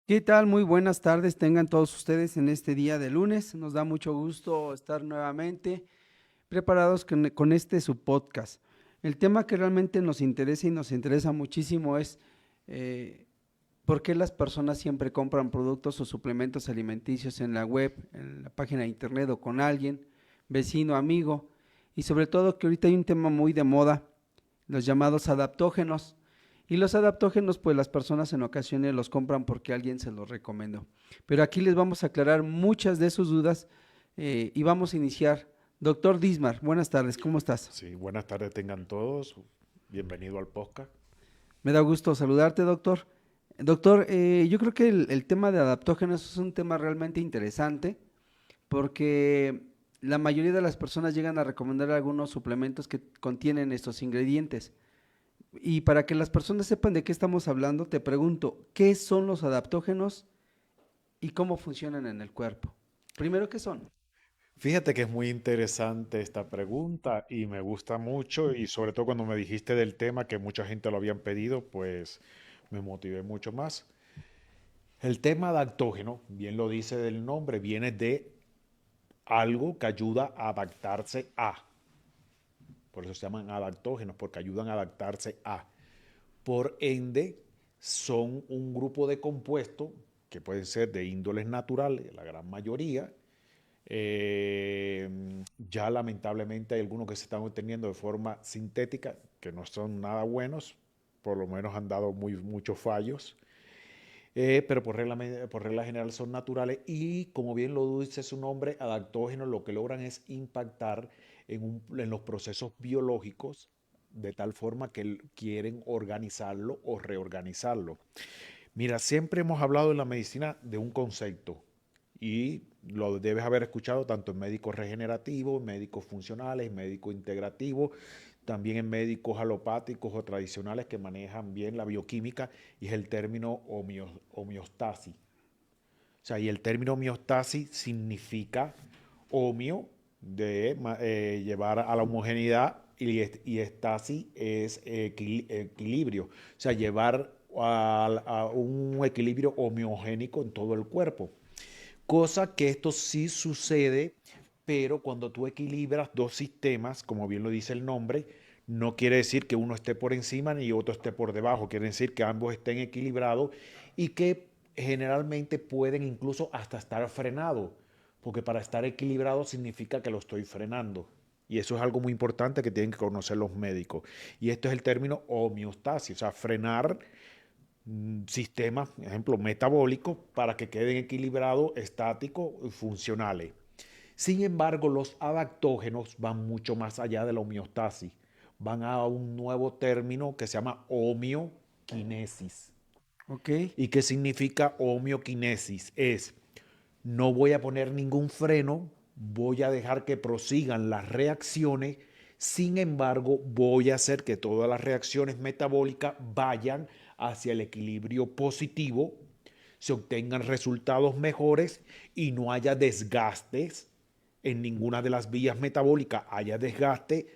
¿Qué tal? Muy buenas tardes tengan todos ustedes en este día de lunes. Nos da mucho gusto estar nuevamente preparados con este su podcast. El tema que realmente nos interesa y nos interesa muchísimo es eh, por qué las personas siempre compran productos o suplementos alimenticios en la web, en la página de internet o con alguien, vecino, amigo. Y sobre todo que ahorita hay un tema muy de moda, los llamados adaptógenos. Y los adaptógenos, pues las personas en ocasiones los compran porque alguien se los recomendó. Pero aquí les vamos a aclarar muchas de sus dudas y vamos a iniciar. Doctor Dismar, buenas tardes, ¿cómo estás? Sí, buenas tardes tengan todos. Bienvenido al podcast. Me da gusto saludarte, doctor. Doctor, yo creo que el tema de adaptógenos es un tema realmente interesante porque la mayoría de las personas llegan a recomendar algunos suplementos que contienen estos ingredientes. Y para que las personas sepan de qué estamos hablando, te pregunto, ¿qué son los adaptógenos y cómo funcionan en el cuerpo? Primero, ¿qué son? Fíjate que es muy interesante esta pregunta y me gusta mucho y sobre todo cuando me dijiste del tema que mucha gente lo habían pedido, pues me motivé mucho más. El tema adaptógeno, bien lo dice del nombre, viene de algo que ayuda a adaptarse a. Por eso se llaman adaptógenos, porque ayudan a adaptarse a. Por ende, son un grupo de compuestos que pueden ser de índoles naturales, la gran mayoría. Eh, ya lamentablemente hay algunos que se están obteniendo de forma sintética, que no son nada buenos, por lo menos han dado muchos fallos, pero por regla general son naturales y como bien lo dice su nombre, adaptógenos, lo que logran es impactar en los procesos biológicos de tal forma que quieren organizarlo o reorganizarlo. Mira, siempre hemos hablado en la medicina de un concepto y lo debes haber escuchado tanto en médicos regenerativos, médicos funcionales, médicos integrativos, también en médicos alopáticos o tradicionales que manejan bien la bioquímica y es el término homeostasis. O sea, y el término homeostasis significa homeo de llevar a la homogeneidad y estasis es equilibrio. O sea, llevar a un equilibrio homeogénico en todo el cuerpo. Cosa que esto sí sucede, pero cuando tú equilibras dos sistemas, como bien lo dice el nombre, no quiere decir que uno esté por encima ni otro esté por debajo, quiere decir que ambos estén equilibrados y que generalmente pueden incluso hasta estar frenados, porque para estar equilibrado significa que lo estoy frenando. Y eso es algo muy importante que tienen que conocer los médicos. Y esto es el término homeostasis, o sea, frenar sistemas, por ejemplo, metabólicos, para que queden equilibrados, estáticos y funcionales. Sin embargo, los adaptógenos van mucho más allá de la homeostasis. Van a un nuevo término que se llama homeoquinesis. Ok, ¿Y qué significa homeoquinesis? Es, no voy a poner ningún freno, voy a dejar que prosigan las reacciones, sin embargo, voy a hacer que todas las reacciones metabólicas vayan hacia el equilibrio positivo, se obtengan resultados mejores y no haya desgastes en ninguna de las vías metabólicas, haya desgaste,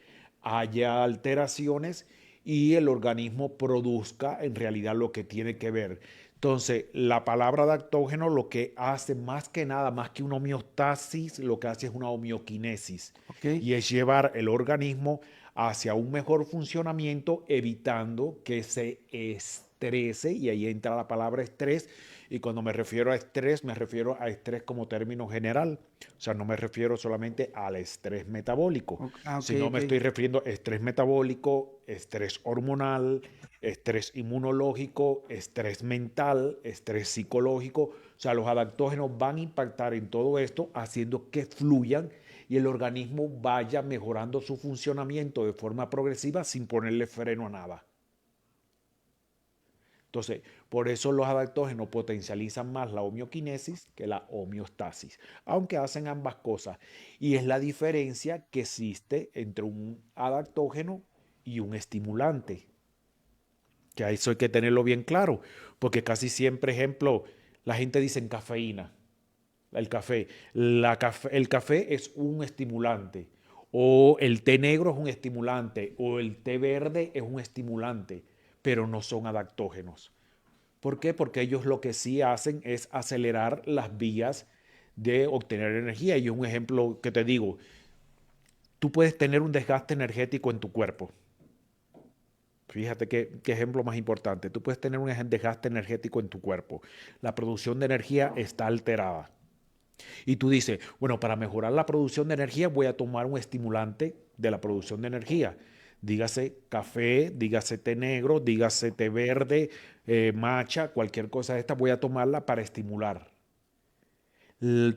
haya alteraciones y el organismo produzca en realidad lo que tiene que ver. Entonces, la palabra adaptógeno lo que hace más que nada, más que una homeostasis, lo que hace es una homeoquinesis ok. y es llevar el organismo hacia un mejor funcionamiento, evitando que se estrese, y ahí entra la palabra estrés, y cuando me refiero a estrés como término general, o sea, no me refiero solamente al estrés metabólico, Ok, sino ok. me estoy refiriendo a estrés metabólico, estrés hormonal, estrés inmunológico, estrés mental, estrés psicológico. O sea, los adaptógenos van a impactar en todo esto, haciendo que fluyan y el organismo vaya mejorando su funcionamiento de forma progresiva sin ponerle freno a nada. Entonces, por eso los adaptógenos potencializan más la homeoquinesis que la homeostasis, aunque hacen ambas cosas. Y es la diferencia que existe entre un adaptógeno y un estimulante, que a eso hay que tenerlo bien claro, porque casi siempre, ejemplo, la gente dice cafeína, el café. El café es un estimulante, o el té negro es un estimulante, o el té verde es un estimulante, pero no son adaptógenos. ¿Por qué? Porque ellos lo que sí hacen es acelerar las vías de obtener energía. Y un ejemplo que te digo, tú puedes tener un desgaste energético en tu cuerpo. Fíjate qué ejemplo más importante. Tú puedes tener un desgaste energético en tu cuerpo. La producción de energía está alterada. Y tú dices, bueno, para mejorar la producción de energía voy a tomar un estimulante de la producción de energía. Dígase café, dígase té negro, dígase té verde, matcha, cualquier cosa de esta voy a tomarla para estimular.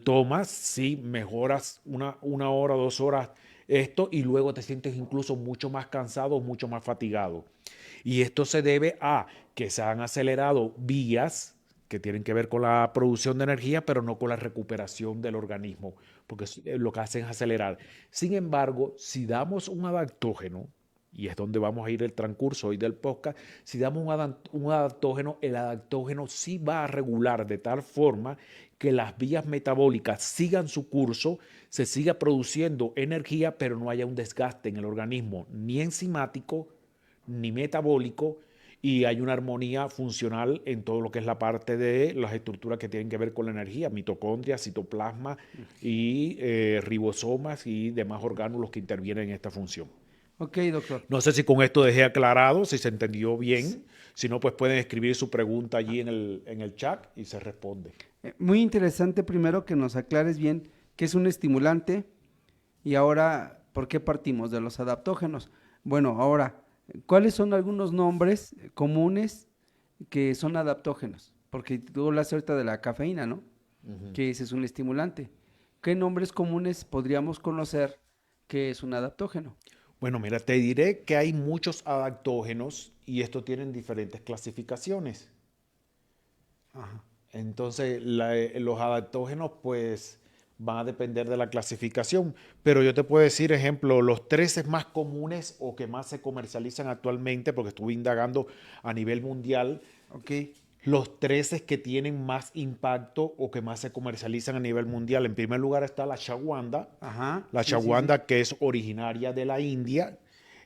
Tomas, sí, mejoras una hora, 2 horas esto y luego te sientes incluso mucho más cansado, mucho más fatigado. Y esto se debe a que se han acelerado vías que tienen que ver con la producción de energía, pero no con la recuperación del organismo, porque lo que hacen es acelerar. Sin embargo, si damos un adaptógeno, y es donde vamos a ir el transcurso hoy del podcast, si damos un adaptógeno, el adaptógeno sí va a regular de tal forma que las vías metabólicas sigan su curso, se siga produciendo energía, pero no haya un desgaste en el organismo, ni enzimático, ni metabólico, y hay una armonía funcional en todo lo que es la parte de las estructuras que tienen que ver con la energía, mitocondria, citoplasma y ribosomas y demás orgánulos que intervienen en esta función. Ok, doctor. No sé si con esto dejé aclarado, si se entendió bien. Si no, pues pueden escribir su pregunta allí en el chat y se responde. Muy interesante primero que nos aclares bien qué es un estimulante y ahora por qué partimos de los adaptógenos. Bueno, ahora, ¿cuáles son algunos nombres comunes que son adaptógenos? Porque tú hablas ahorita de la cafeína, ¿no? Ujú. Que ese es un estimulante. ¿Qué nombres comunes podríamos conocer que es un adaptógeno? Bueno, mira, te diré que hay muchos adaptógenos y estos tienen diferentes clasificaciones. Ajá. Entonces, los adaptógenos, pues, van a depender de la clasificación. Pero yo te puedo decir, ejemplo, los 13 más comunes o que más se comercializan actualmente, porque estuve indagando a nivel mundial, Ok. los 13 que tienen más impacto o que más se comercializan a nivel mundial. En primer lugar está la Shawanda. Ajá. La Sí, sí, sí. Shawanda, que es originaria de la India,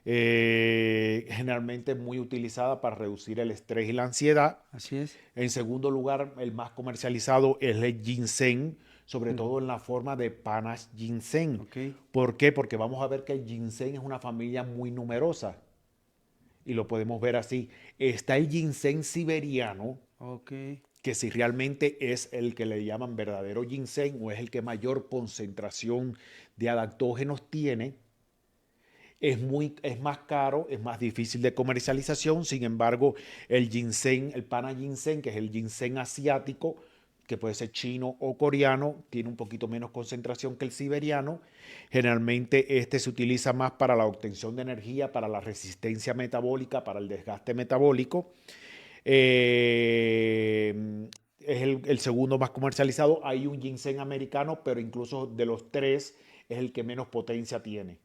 generalmente muy utilizada para reducir el estrés y la ansiedad. Así es. En segundo lugar, el más comercializado es el ginseng, sobre Mm, todo en la forma de panas ginseng. ok. ¿Por qué? Porque vamos a ver que el ginseng es una familia muy numerosa y lo podemos ver así. Está el ginseng siberiano, Ok. que si realmente es el que le llaman verdadero ginseng o es el que mayor concentración de adaptógenos tiene, es más caro, es más difícil de comercialización. Sin embargo, el ginseng, el pana ginseng, que es el ginseng asiático, que puede ser chino o coreano, tiene un poquito menos concentración que el siberiano. Generalmente este se utiliza más para la obtención de energía, para la resistencia metabólica, para el desgaste metabólico. Es el segundo más comercializado. Hay un ginseng americano, pero incluso de los tres es el que menos potencia tiene.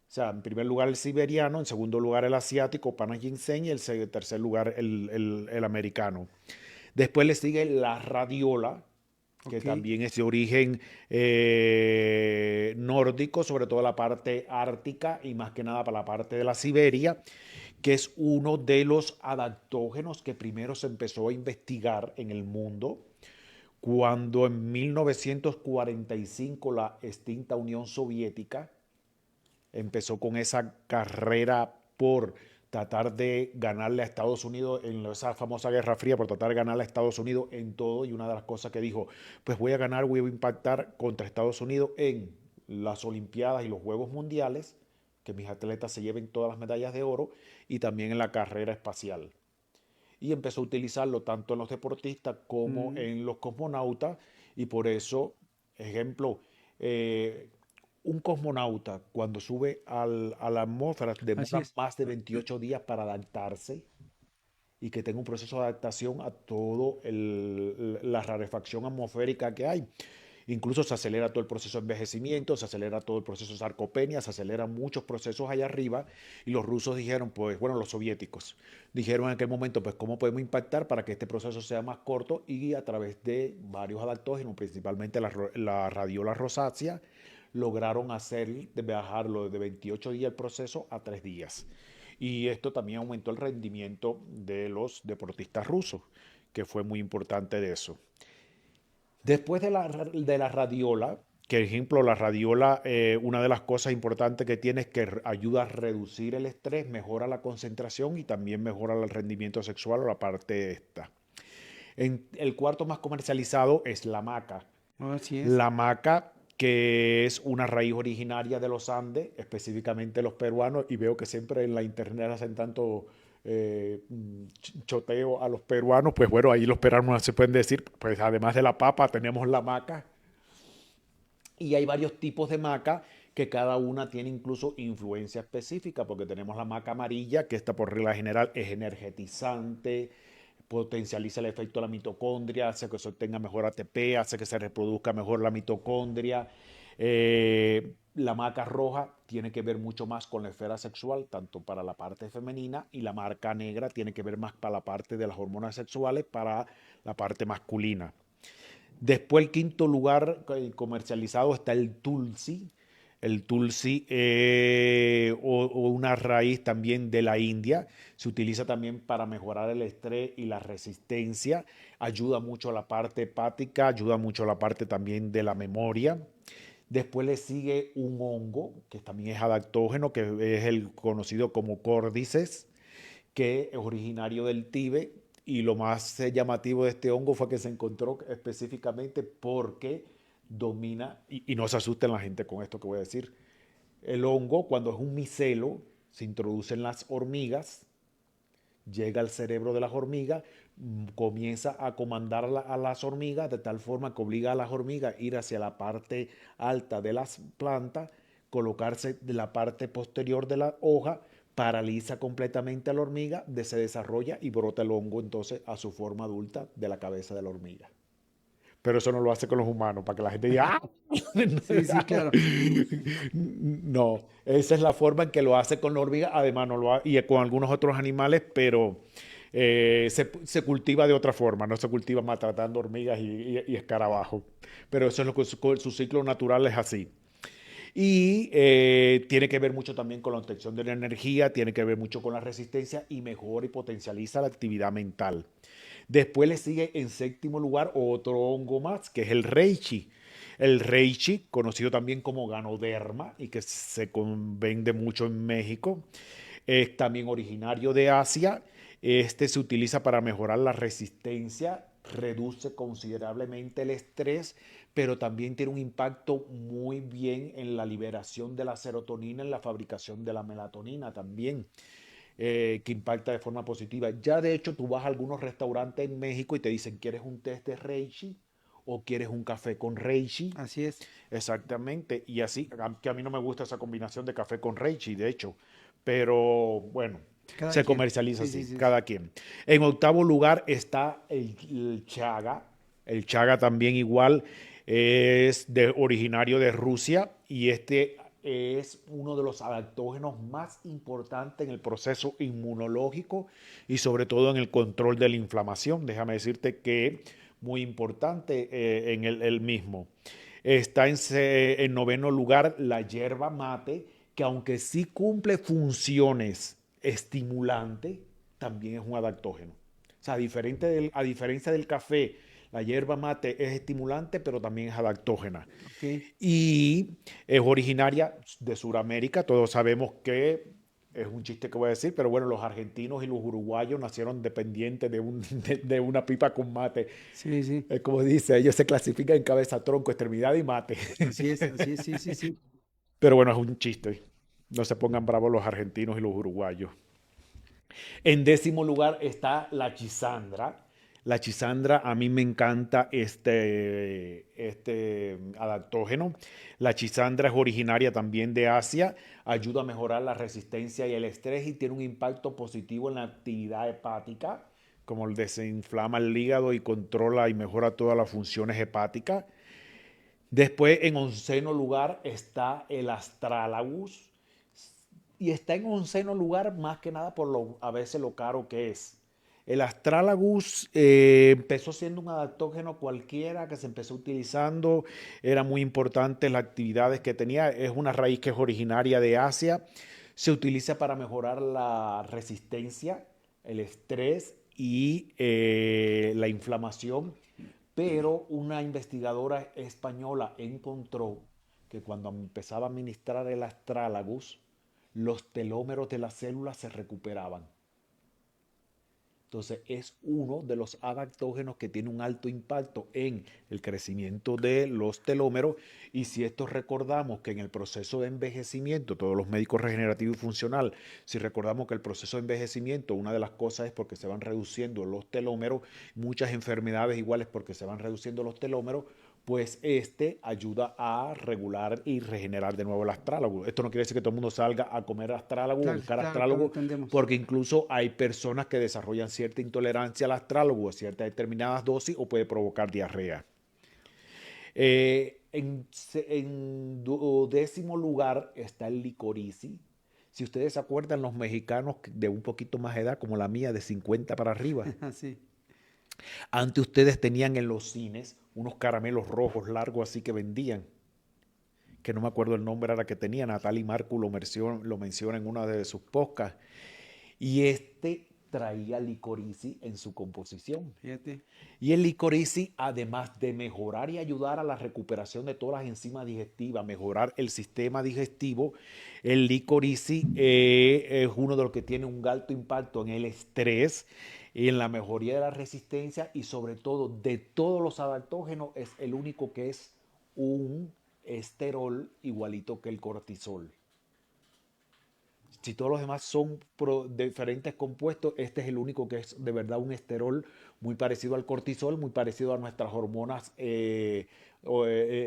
O sea, en primer lugar el siberiano, en segundo lugar el asiático, pana ginseng, y en tercer lugar el americano. Después le sigue la radiola, que Ok. también es de origen nórdico, sobre todo la parte ártica y más que nada para la parte de la Siberia, que es uno de los adaptógenos que primero se empezó a investigar en el mundo cuando en 1945 la extinta Unión Soviética empezó con esa carrera por tratar de ganarle a Estados Unidos en esa famosa Guerra Fría, por tratar de ganarle a Estados Unidos en todo. Y una de las cosas que dijo, pues voy a ganar, voy a impactar contra Estados Unidos en las Olimpiadas y los Juegos Mundiales, que mis atletas se lleven todas las medallas de oro, y también en la carrera espacial. Y empezó a utilizarlo tanto en los deportistas como Mm, en los cosmonautas, y por eso, ejemplo, eh, un cosmonauta cuando sube a la atmósfera así demora es. más de 28 días para adaptarse y que tenga un proceso de adaptación a todo la rarefacción atmosférica que hay. Incluso se acelera todo el proceso de envejecimiento, se acelera todo el proceso de sarcopenia, se aceleran muchos procesos allá arriba y los rusos dijeron, pues bueno, los soviéticos dijeron en aquel momento, pues cómo podemos impactar para que este proceso sea más corto y a través de varios adaptógenos, principalmente la radiola rosácea, lograron hacer de bajarlo de 28 días el proceso a 3 días. Y esto también aumentó el rendimiento de los deportistas rusos, que fue muy importante de eso. Después de la radiola, que ejemplo, la radiola, una de las cosas importantes que tiene es que ayuda a reducir el estrés, mejora la concentración y también mejora el rendimiento sexual o la parte esta. El cuarto más comercializado es la maca. Así es. La maca, que es una raíz originaria de los Andes, específicamente los peruanos, y veo que siempre en la internet hacen tanto choteo a los peruanos, pues bueno, ahí los peruanos se pueden decir, pues además de la papa tenemos la maca, y hay varios tipos de maca que cada una tiene incluso influencia específica, porque tenemos la maca amarilla, que esta por regla general es energetizante, potencializa el efecto de la mitocondria, hace que se obtenga mejor ATP, hace que se reproduzca mejor la mitocondria. La maca roja tiene que ver mucho más con la esfera sexual, tanto para la parte femenina, y la maca negra tiene que ver más para la parte de las hormonas sexuales, para la parte masculina. Después, el quinto lugar comercializado está el tulsi. El tulsi o una raíz también de la India. Se utiliza también para mejorar el estrés y la resistencia. Ayuda mucho a la parte hepática, ayuda mucho a la parte también de la memoria. Después le sigue un hongo, que también es adaptógeno, que es el conocido como córdices, que es originario del Tíbet, y lo más llamativo de este hongo fue que se encontró específicamente porque domina, y no se asusten la gente con esto que voy a decir, el hongo cuando es un micelo se introduce en las hormigas, llega al cerebro de las hormigas, comienza a comandar a las hormigas de tal forma que obliga a las hormigas a ir hacia la parte alta de las plantas, colocarse de la parte posterior de la hoja, paraliza completamente a la hormiga, se desarrolla y brota el hongo entonces a su forma adulta de la cabeza de la hormiga. Pero eso no lo hace con los humanos, para que la gente diga, ¡ah! Sí, sí, claro. No, esa es la forma en que lo hace con la hormiga, además no lo ha, y con algunos otros animales, pero se cultiva de otra forma, no se cultiva maltratando hormigas y escarabajos. Pero eso es lo que su ciclo natural es así. Y tiene que ver mucho también con la obtención de la energía, tiene que ver mucho con la resistencia y mejora y potencializa la actividad mental. Después le sigue en séptimo lugar otro hongo más, que es el reishi. El reishi, conocido también como ganoderma y que se vende mucho en México, es también originario de Asia. Este se utiliza para mejorar la resistencia, reduce considerablemente el estrés, pero también tiene un impacto muy bien en la liberación de la serotonina, en la fabricación de la melatonina también, que impacta de forma positiva. Ya de hecho tú vas a algunos restaurantes en México y te dicen, ¿quieres un test de reishi o quieres un café con reishi? Así es. Exactamente, y así, que a mí no me gusta esa combinación de café con reishi, de hecho, pero bueno, Cada se quien. comercializa Sí, sí, así, sí, sí. cada quien. En octavo lugar está el chaga también igual es originario de Rusia y este es uno de los adaptógenos más importantes en el proceso inmunológico y sobre todo en el control de la inflamación. Déjame decirte que muy importante en el mismo. Está en noveno lugar la yerba mate, que aunque sí cumple funciones estimulantes, también es un adaptógeno. O sea, a diferencia del café, la yerba mate es estimulante, pero también es adaptógena. Ok. Y es originaria de Sudamérica. Todos sabemos que es un chiste que voy a decir, pero bueno, los argentinos y los uruguayos nacieron dependientes de una pipa con mate. Sí, sí. Como dice, ellos se clasifican en cabeza, tronco, extremidad y mate. Así es, sí, sí, sí. Pero bueno, es un chiste. No se pongan bravos los argentinos y los uruguayos. En décimo lugar está la chisandra. La chisandra, a mí me encanta este adaptógeno. La chisandra es originaria también de Asia, ayuda a mejorar la resistencia y el estrés y tiene un impacto positivo en la actividad hepática, como el desinflama el hígado y controla y mejora todas las funciones hepáticas. Después, en onceno lugar, está el astralagus. Y está en onceno lugar más que nada por a veces lo caro que es. El astralagus empezó siendo un adaptógeno cualquiera que se empezó utilizando. Era muy importante las actividades que tenía. Es una raíz que es originaria de Asia. Se utiliza para mejorar la resistencia, el estrés y la inflamación, pero una investigadora española encontró que cuando empezaba a administrar el astragalus, los telómeros de las células se recuperaban. Entonces es uno de los adaptógenos que tiene un alto impacto en el crecimiento de los telómeros, y si esto recordamos que en el proceso de envejecimiento, todos los médicos regenerativos y funcional, si recordamos que el proceso de envejecimiento, una de las cosas es porque se van reduciendo los telómeros, muchas enfermedades iguales porque se van reduciendo los telómeros, pues este ayuda a regular y regenerar de nuevo el astrálago. Esto no quiere decir que todo el mundo salga a comer astrálago o Claro, buscar claro, claro, astrálago, entendemos. porque incluso hay personas que desarrollan cierta intolerancia al astrálago a ciertas determinadas dosis o puede provocar diarrea. En duodécimo lugar está el licorici. Si ustedes se acuerdan, los mexicanos de un poquito más de edad, como la mía, de 50 para arriba, Sí. antes ustedes tenían en los cines unos caramelos rojos largos así que vendían, que no me acuerdo el nombre ahora que tenía, Natalie Marco lo menciona en una de sus podcasts, y este traía licorici en su composición. Fíjate. Y el licorici, además de mejorar y ayudar a la recuperación de todas las enzimas digestivas, mejorar el sistema digestivo, el licorici es uno de los que tiene un alto impacto en el estrés, en la mejoría de la resistencia y sobre todo de todos los adaptógenos es el único que es un esterol igualito que el cortisol. Si todos los demás son diferentes compuestos, este es el único que es de verdad un esterol muy parecido al cortisol, muy parecido a nuestras hormonas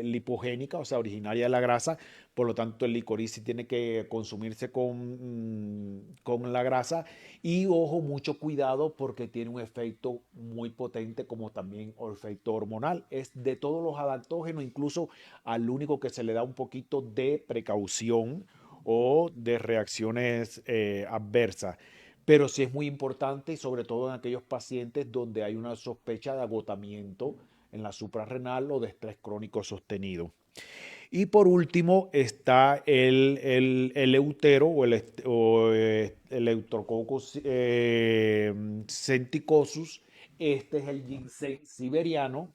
lipogénicas, o sea, originaria de la grasa. Por lo tanto, el licorici tiene que consumirse con la grasa. Y ojo, mucho cuidado porque tiene un efecto muy potente como también un efecto hormonal. Es de todos los adaptógenos, incluso al único que se le da un poquito de precaución o de reacciones adversas. Pero sí es muy importante y sobre todo en aquellos pacientes donde hay una sospecha de agotamiento en la suprarrenal o de estrés crónico sostenido. Y por último está el eutero o el Eutrococcus centicosus. Este es el ginseng siberiano,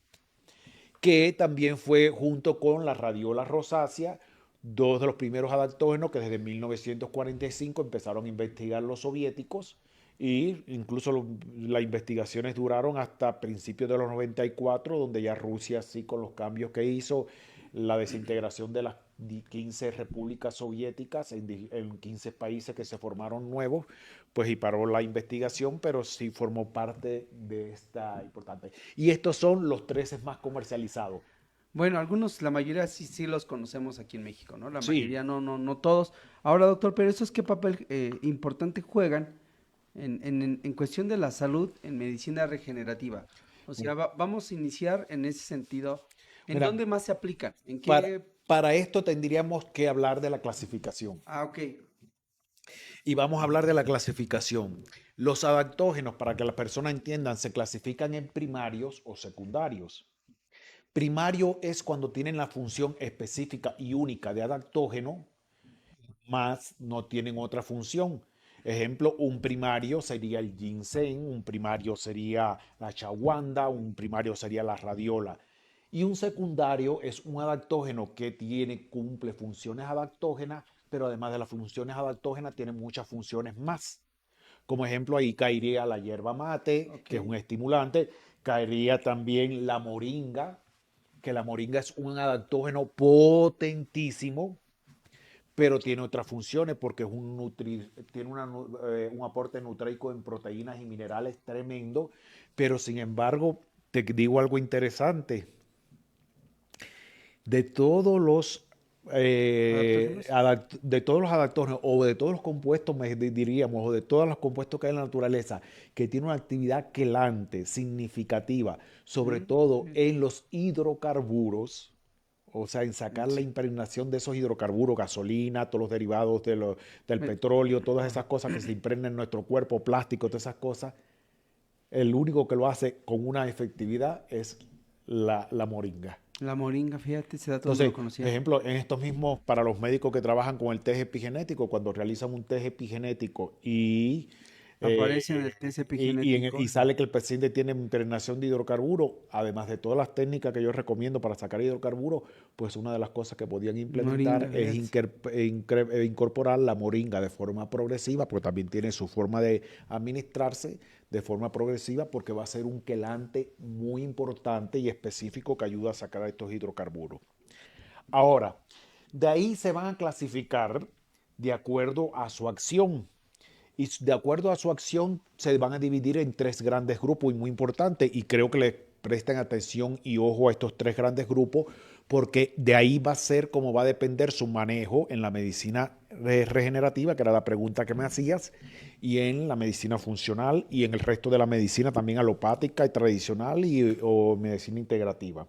que también fue junto con la radiola rosácea, dos de los primeros adaptógenos que desde 1945 empezaron a investigar los soviéticos, y incluso las investigaciones duraron hasta principios de los 94, donde ya Rusia, sí, con los cambios que hizo, la desintegración de las 15 repúblicas soviéticas en 15 países que se formaron nuevos, pues y paró la investigación, pero sí formó parte de esta importante. Y estos son los 13 más comercializados. Bueno, algunos, la mayoría sí los conocemos aquí en México, ¿no? La Sí, mayoría no todos. Ahora, doctor, pero ¿esos qué papel importante juegan en cuestión de la salud en medicina regenerativa? O sea, vamos a iniciar en ese sentido. ¿En mira, dónde más se aplican? ¿En para, qué? para esto tendríamos que hablar de la clasificación. Ah, ok. Y vamos a hablar de la clasificación. Los adaptógenos, para que las personas entiendan, se clasifican en primarios o secundarios. Primario es cuando tienen la función específica y única de adaptógeno, más no tienen otra función. Ejemplo, un primario sería el ginseng, un primario sería la chawanda, un primario sería la radiola. Y un secundario es un adaptógeno que cumple funciones adaptógenas, pero además de las funciones adaptógenas tiene muchas funciones más. Como ejemplo, ahí caería la hierba mate, Ok. que es un estimulante, caería también la moringa, que la moringa es un adaptógeno potentísimo, pero tiene otras funciones porque tiene un aporte nutrico en proteínas y minerales tremendo, pero sin embargo, te digo algo interesante, de todos los ¿Adaptógenos? de todos los adaptógenos o de todos los compuestos, diríamos, o de todos los compuestos que hay en la naturaleza, que tiene una actividad quelante, significativa, sobre todo Fíjate. en los hidrocarburos, o sea, en sacar la Sí. impregnación de esos hidrocarburos, gasolina, todos los derivados del petróleo, todas esas cosas que se impregnan en nuestro cuerpo, plástico, todas esas cosas, el único que lo hace con una efectividad es la moringa. La moringa, fíjate, ese dato no Entonces, lo por conocía. ejemplo, en estos mismos, para los médicos que trabajan con el test epigenético, cuando realizan un test epigenético y Aparece en el test Y epigenético. sale que el paciente tiene impregnación de hidrocarburo, además de todas las técnicas que yo recomiendo para sacar hidrocarburo, pues una de las cosas que podían implementar Moringa, es fíjate. incorporar la moringa de forma progresiva, porque también tiene su forma de administrarse de forma progresiva, porque va a ser un quelante muy importante y específico que ayuda a sacar estos hidrocarburos. Ahora, de ahí se van a clasificar de acuerdo a su acción. Y de acuerdo a su acción se van a dividir en tres grandes grupos y muy importantes. Y creo que le presten atención y ojo a estos tres grandes grupos porque de ahí va a ser como va a depender su manejo en la medicina regenerativa, que era la pregunta que me hacías, y en la medicina funcional y en el resto de la medicina también alopática y tradicional o medicina integrativa.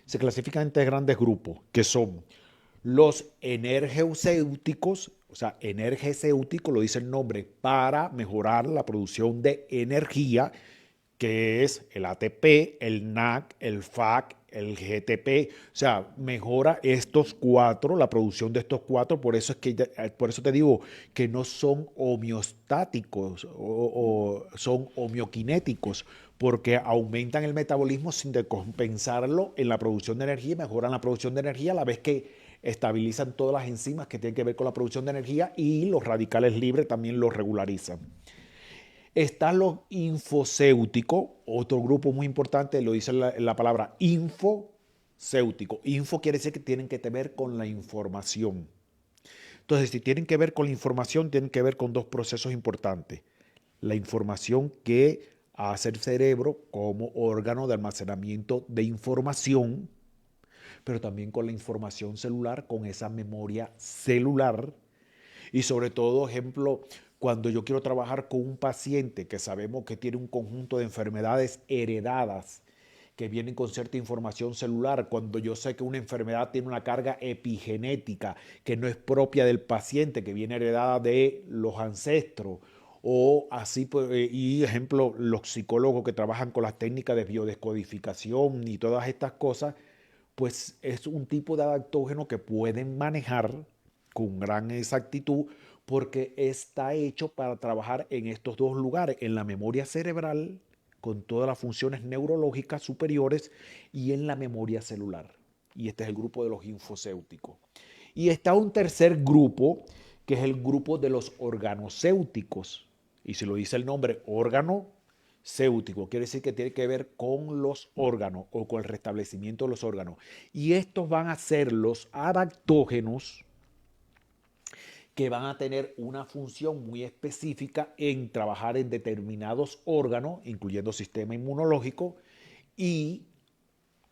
Se clasifican en tres grandes grupos, que son los energéuticos, o sea, energéutico lo dice el nombre, para mejorar la producción de energía, que es el ATP, el NAC, el FAC, el GTP, o sea, mejora estos cuatro, la producción de estos cuatro, por eso te digo que no son homeostáticos o son homeoquinéticos, porque aumentan el metabolismo sin compensarlo en la producción de energía y mejoran la producción de energía a la vez que estabilizan todas las enzimas que tienen que ver con la producción de energía y los radicales libres también los regularizan. Están los infocéuticos, otro grupo muy importante, lo dice la palabra infocéutico. Info quiere decir que tienen que ver con la información. Entonces, si tienen que ver con la información, tienen que ver con dos procesos importantes. La información que hace el cerebro como órgano de almacenamiento de información, pero también con la información celular, con esa memoria celular. Y sobre todo, ejemplo, cuando yo quiero trabajar con un paciente que sabemos que tiene un conjunto de enfermedades heredadas que vienen con cierta información celular, cuando yo sé que una enfermedad tiene una carga epigenética que no es propia del paciente, que viene heredada de los ancestros, o así, y ejemplo, los psicólogos que trabajan con las técnicas de biodescodificación y todas estas cosas, pues es un tipo de adaptógeno que pueden manejar con gran exactitud porque está hecho para trabajar en estos dos lugares, en la memoria cerebral, con todas las funciones neurológicas superiores, y en la memoria celular. Y este es el grupo de los infocéuticos. Y está un tercer grupo, que es el grupo de los organocéuticos. Y si lo dice el nombre, órgano céutico, quiere decir que tiene que ver con los órganos o con el restablecimiento de los órganos. Y estos van a ser los adaptógenos que van a tener una función muy específica en trabajar en determinados órganos, incluyendo sistema inmunológico, y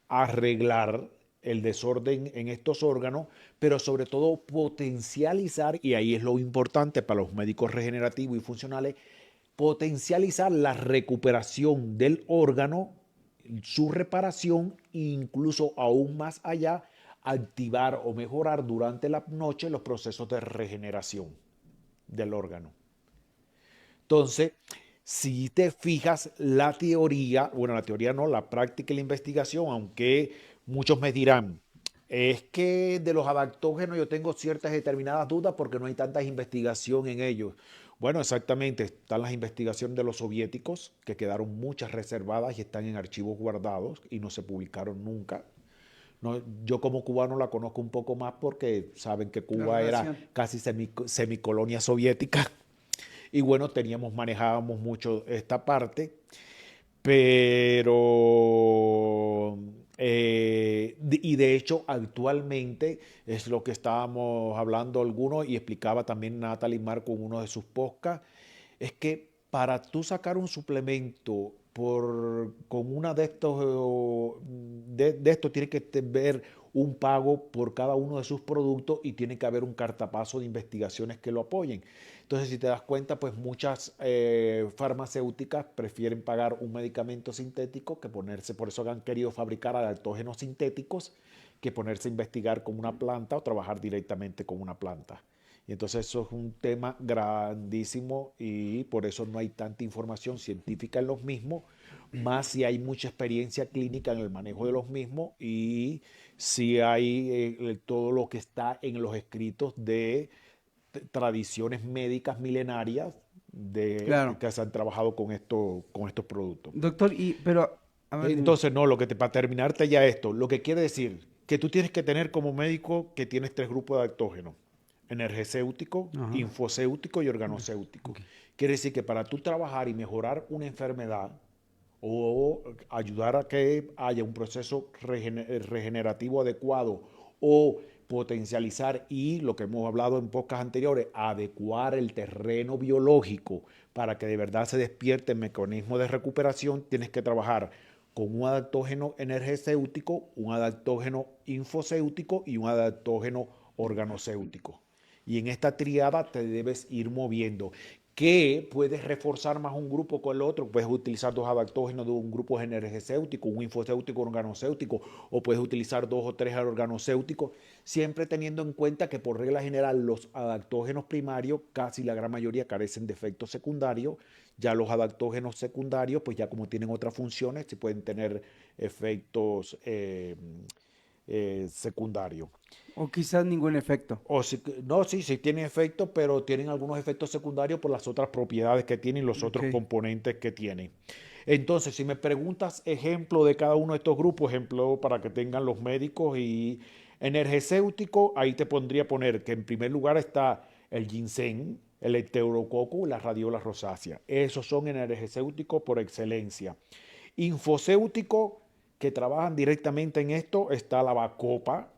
arreglar el desorden en estos órganos, pero sobre todo potencializar, y ahí es lo importante para los médicos regenerativos y funcionales, potencializar la recuperación del órgano, su reparación e incluso aún más allá, activar o mejorar durante la noche los procesos de regeneración del órgano. Entonces, si te fijas, la teoría, bueno, la teoría no, la práctica y la investigación, aunque muchos me dirán, es que de los adaptógenos yo tengo ciertas determinadas dudas porque no hay tanta investigación en ellos. Bueno, exactamente, están las investigaciones de los soviéticos, que quedaron muchas reservadas y están en archivos guardados y no se publicaron nunca. No, yo como cubano la conozco un poco más porque saben que La Cuba era relación. casi semicolonia soviética y bueno, manejábamos mucho esta parte, pero, y de hecho actualmente es lo que estábamos hablando algunos y explicaba también Natalie Marco en uno de sus podcasts, es que para tú sacar un suplemento con una de estos, de esto tiene que ver un pago por cada uno de sus productos y tiene que haber un cartapaso de investigaciones que lo apoyen. Entonces, si te das cuenta, pues muchas farmacéuticas prefieren pagar un medicamento sintético que ponerse, por eso han querido fabricar adaptógenos sintéticos, que ponerse a investigar con una planta o trabajar directamente con una planta. Y entonces eso es un tema grandísimo y por eso no hay tanta información científica en los mismos, más si hay mucha experiencia clínica en el manejo de los mismos y si hay todo lo que está en los escritos de tradiciones médicas milenarias Claro. que se han trabajado con estos productos. Doctor, pero, a ver, dime. Entonces, no, para terminarte ya esto, lo que quiere decir que tú tienes que tener como médico que tienes tres grupos de adaptógenos: energéutico, Ajá, infocéutico y organocéutico. ok. Quiere decir que para tú trabajar y mejorar una enfermedad o ayudar a que haya un proceso regenerativo adecuado o potencializar y, lo que hemos hablado en podcasts anteriores, adecuar el terreno biológico para que de verdad se despierte el mecanismo de recuperación, tienes que trabajar con un adaptógeno energéutico, un adaptógeno infocéutico y un adaptógeno organocéutico. Y en esta triada te debes ir moviendo. ¿Qué puedes reforzar más un grupo con el otro? Puedes utilizar dos adaptógenos de un grupo energético, un infocéutico, un organocéutico, o puedes utilizar dos o tres organocéuticos, siempre teniendo en cuenta que por regla general los adaptógenos primarios, casi la gran mayoría, carecen de efectos secundarios. Ya los adaptógenos secundarios, pues ya como tienen otras funciones, sí pueden tener efectos secundarios. O quizás ningún efecto. O si, no, sí, sí tienen efectos, pero tienen algunos efectos secundarios por las otras propiedades que tienen, los Ok. otros componentes que tienen. Entonces, si me preguntas ejemplo de cada uno de estos grupos, ejemplo para que tengan los médicos y energético, ahí te pondría poner que en primer lugar está el ginseng, el enterococo y la radiola rosácea. Esos son energéticos por excelencia. Infocéutico, que trabajan directamente en esto, está la bacopa,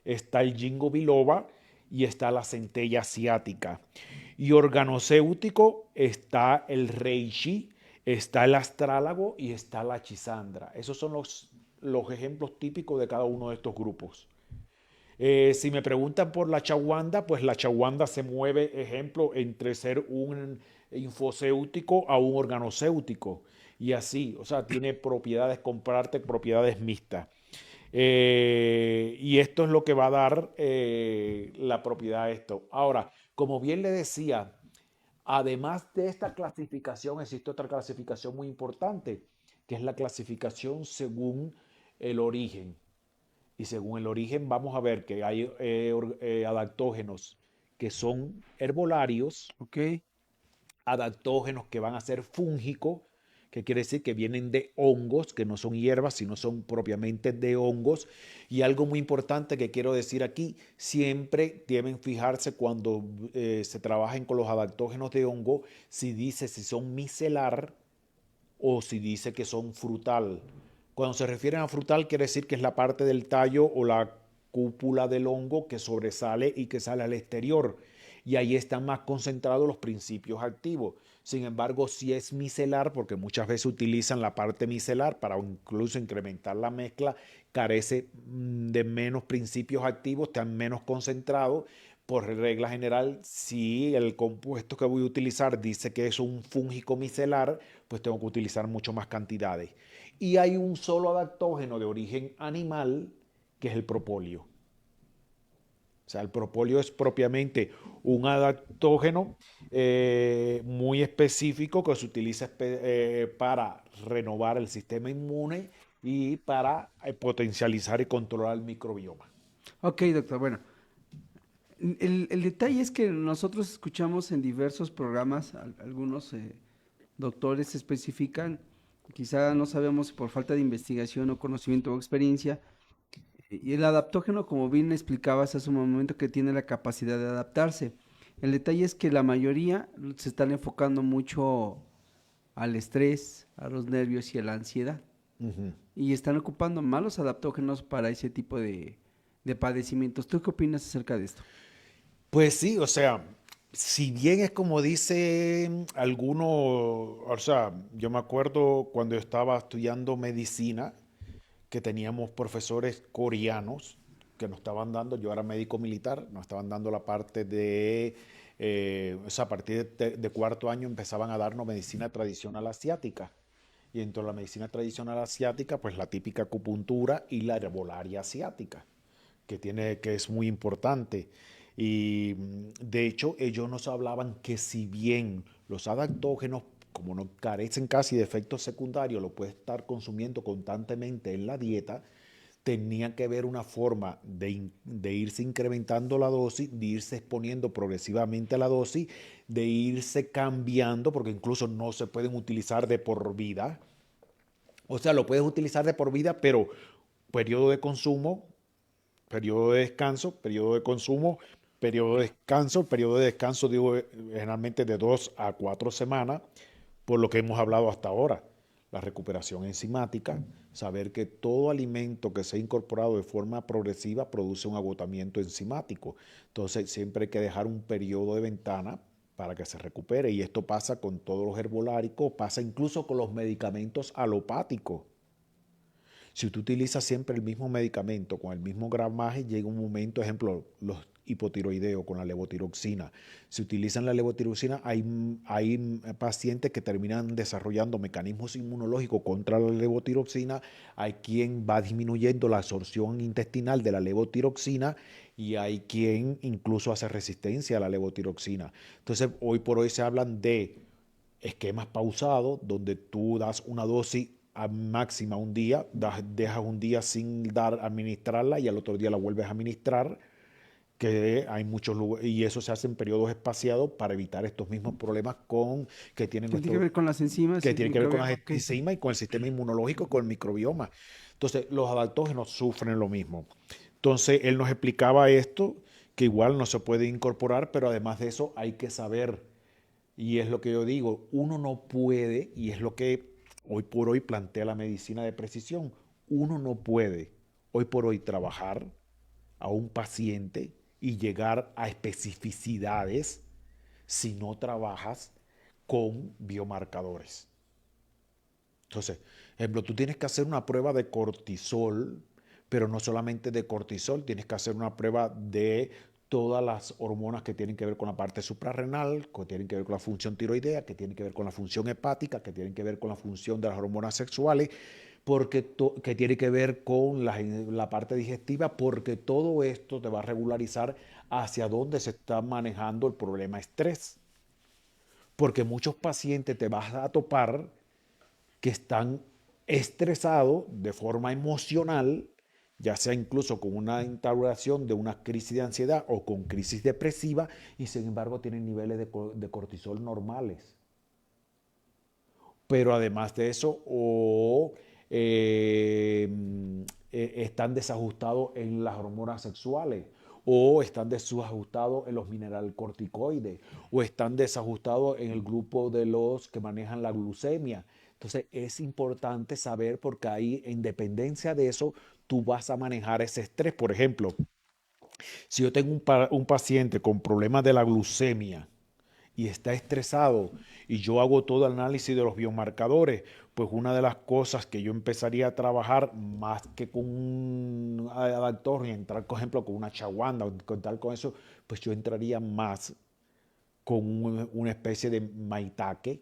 está el ginkgo biloba y está la centella asiática. Y organocéutico está el reishi, está el astrálago y está la chisandra. Esos son los ejemplos típicos de cada uno de estos grupos. Si me preguntan por la chaguanda, pues la chaguanda se mueve, ejemplo, entre ser un infocéutico a un organocéutico. Y así, o sea, tiene propiedades, comprarte propiedades mixtas. Y esto es lo que va a dar la propiedad a esto. Ahora, como bien le decía, además de esta clasificación, existe otra clasificación muy importante, que es la clasificación según el origen. Y según el origen vamos a ver que hay adaptógenos que son herbolarios, Ok. adaptógenos que van a ser fúngicos, que quiere decir que vienen de hongos, que no son hierbas, sino son propiamente de hongos. Y algo muy importante que quiero decir aquí, siempre deben fijarse cuando se trabajen con los adaptógenos de hongo, si dice si son micelar o si dice que son frutal. Cuando se refieren a frutal, quiere decir que es la parte del tallo o la cúpula del hongo que sobresale y que sale al exterior. Y ahí están más concentrados los principios activos. Sin embargo, si es micelar, porque muchas veces utilizan la parte micelar para incluso incrementar la mezcla, carece de menos principios activos, están menos concentrados. Por regla general, si el compuesto que voy a utilizar dice que es un fúngico micelar, pues tengo que utilizar mucho más cantidades. Y hay un solo adaptógeno de origen animal, que es el propóleo. O sea, el propóleo es propiamente un adaptógeno muy específico que se utiliza para renovar el sistema inmune y para potencializar y controlar el microbioma. Ok, doctor. Bueno, el detalle es que nosotros escuchamos en diversos programas, algunos doctores especifican, quizá no sabemos si por falta de investigación o conocimiento o experiencia, y el adaptógeno, como bien explicabas hace un momento, que tiene la capacidad de adaptarse. El detalle es que la mayoría se están enfocando mucho al estrés, a los nervios y a la ansiedad. Ujú. Y están ocupando malos adaptógenos para ese tipo de padecimientos. ¿Tú qué opinas acerca de esto? Pues sí, o sea, si bien es como dicen algunos, o sea, yo me acuerdo cuando yo estaba estudiando medicina, que teníamos profesores coreanos que nos estaban dando, yo era médico militar, nos estaban dando la parte de, o sea, a partir de cuarto año empezaban a darnos medicina tradicional asiática. Y dentro de la medicina tradicional asiática, pues la típica acupuntura y la herbolaria asiática, que es muy importante. Y de hecho, ellos nos hablaban que si bien los adaptógenos, como no carecen casi de efectos secundarios, lo puedes estar consumiendo constantemente en la dieta, tenía que haber una forma de irse incrementando la dosis, de irse exponiendo progresivamente a la dosis, de irse cambiando, porque incluso no se pueden utilizar de por vida. O sea, lo puedes utilizar de por vida, pero periodo de consumo, periodo de descanso, periodo de consumo, periodo de descanso, digo, generalmente de 2 a 4 semanas, por lo que hemos hablado hasta ahora. La recuperación enzimática, saber que todo alimento que se ha incorporado de forma progresiva produce un agotamiento enzimático. Entonces, siempre hay que dejar un periodo de ventana para que se recupere. Y esto pasa con todos los herboláricos, pasa incluso con los medicamentos alopáticos. Si tú utilizas siempre el mismo medicamento con el mismo gramaje, llega un momento, ejemplo, los hipotiroideos con la levotiroxina. Si utilizan la levotiroxina, hay pacientes que terminan desarrollando mecanismos inmunológicos contra la levotiroxina. Hay quien va disminuyendo la absorción intestinal de la levotiroxina y hay quien incluso hace resistencia a la levotiroxina. Entonces, hoy por hoy se hablan de esquemas pausados, donde tú das una dosis a máxima un día, dejas un día sin administrarla y al otro día la vuelves a administrar, que hay muchos lugares, y eso se hace en periodos espaciados para evitar estos mismos problemas que tiene ¿Qué tiene que ver con las enzimas y que el tienen que ver con microbioma? las Ok. enzimas y con el sistema inmunológico y con el microbioma. Entonces, los adaptógenos sufren lo mismo. Entonces, él nos explicaba esto, que igual no se puede incorporar, pero además de eso hay que saber, y es lo que yo digo, uno no puede, y es lo que hoy por hoy plantea la medicina de precisión, uno no puede hoy por hoy trabajar a un paciente y llegar a especificidades si no trabajas con biomarcadores. Entonces, ejemplo, tú tienes que hacer una prueba de cortisol, pero no solamente de cortisol, tienes que hacer una prueba de todas las hormonas que tienen que ver con la parte suprarrenal, que tienen que ver con la función tiroidea, que tienen que ver con la función hepática, que tienen que ver con la función de las hormonas sexuales, que tiene que ver con la parte digestiva, porque todo esto te va a regularizar hacia dónde se está manejando el problema estrés. Porque muchos pacientes te vas a topar que están estresados de forma emocional, ya sea incluso con una instauración de una crisis de ansiedad o con crisis depresiva, y sin embargo tienen niveles de cortisol normales. Pero además de eso, están desajustados en las hormonas sexuales, o están desajustados en los mineralcorticoides, o están desajustados en el grupo de los que manejan la glucemia. Entonces es importante saber, porque ahí, en dependencia de eso, tú vas a manejar ese estrés. Por ejemplo, si yo tengo un paciente con problemas de la glucemia y está estresado y yo hago todo el análisis de los biomarcadores, pues una de las cosas que yo empezaría a trabajar más que con un adaptor y entrar, por ejemplo, con una chawanda o con tal con eso, pues yo entraría más con una especie de maitake,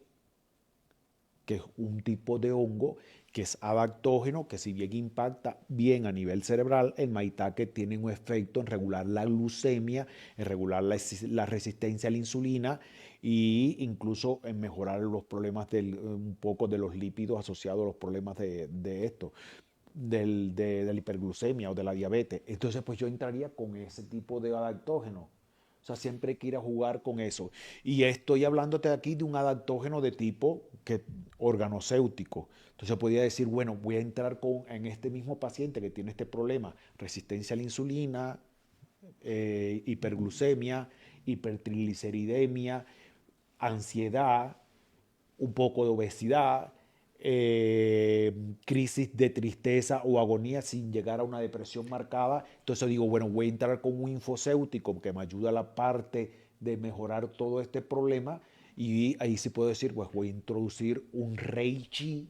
que es un tipo de hongo que es adaptógeno, que si bien impacta bien a nivel cerebral, el maitake tiene un efecto en regular la glucemia, en regular la resistencia a la insulina e incluso en mejorar los problemas un poco de los lípidos asociados a los problemas de esto, de la hiperglucemia o de la diabetes. Entonces, pues yo entraría con ese tipo de adaptógeno. O sea, siempre hay que ir a jugar con eso. Y estoy hablándote aquí de un adaptógeno de tipo organocéutico. Entonces podría decir, bueno, voy a entrar en este mismo paciente que tiene este problema, resistencia a la insulina, hiperglucemia, hipertrigliceridemia, ansiedad, un poco de obesidad, crisis de tristeza o agonía sin llegar a una depresión marcada. Entonces digo, bueno, voy a entrar con un infocéutico que me ayuda a la parte de mejorar todo este problema, y ahí sí puedo decir, pues voy a introducir un reichi,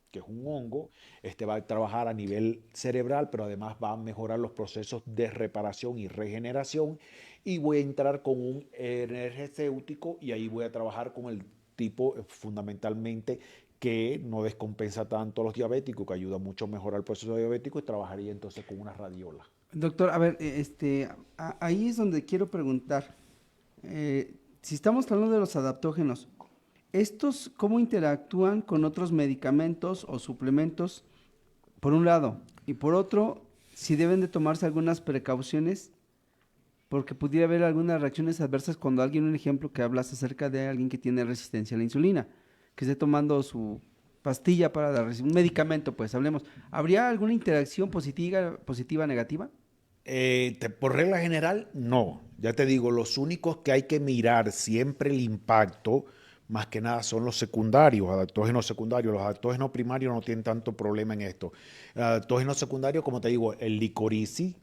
que es un hongo. Este va a trabajar a nivel cerebral, pero además va a mejorar los procesos de reparación y regeneración, y voy a entrar con un energético, y ahí voy a trabajar con el tipo fundamentalmente que no descompensa tanto a los diabéticos, que ayuda mucho a mejorar el proceso diabético, y trabajaría entonces con una radiola. Doctor, a ver, ahí es donde quiero preguntar. Si estamos hablando de los adaptógenos, ¿estos cómo interactúan con otros medicamentos o suplementos, por un lado? Y por otro, si deben de tomarse algunas precauciones, porque pudiera haber algunas reacciones adversas cuando alguien, un ejemplo que hablas acerca de alguien que tiene resistencia a la insulina, que esté tomando su pastilla para un medicamento, pues hablemos. ¿Habría alguna interacción positiva, negativa? Por regla general, no. Ya te digo, los únicos que hay que mirar siempre el impacto, más que nada, son los secundarios, adaptógenos secundarios. Los adaptógenos primarios no tienen tanto problema en esto. Adaptógenos secundarios, como te digo, el licorici,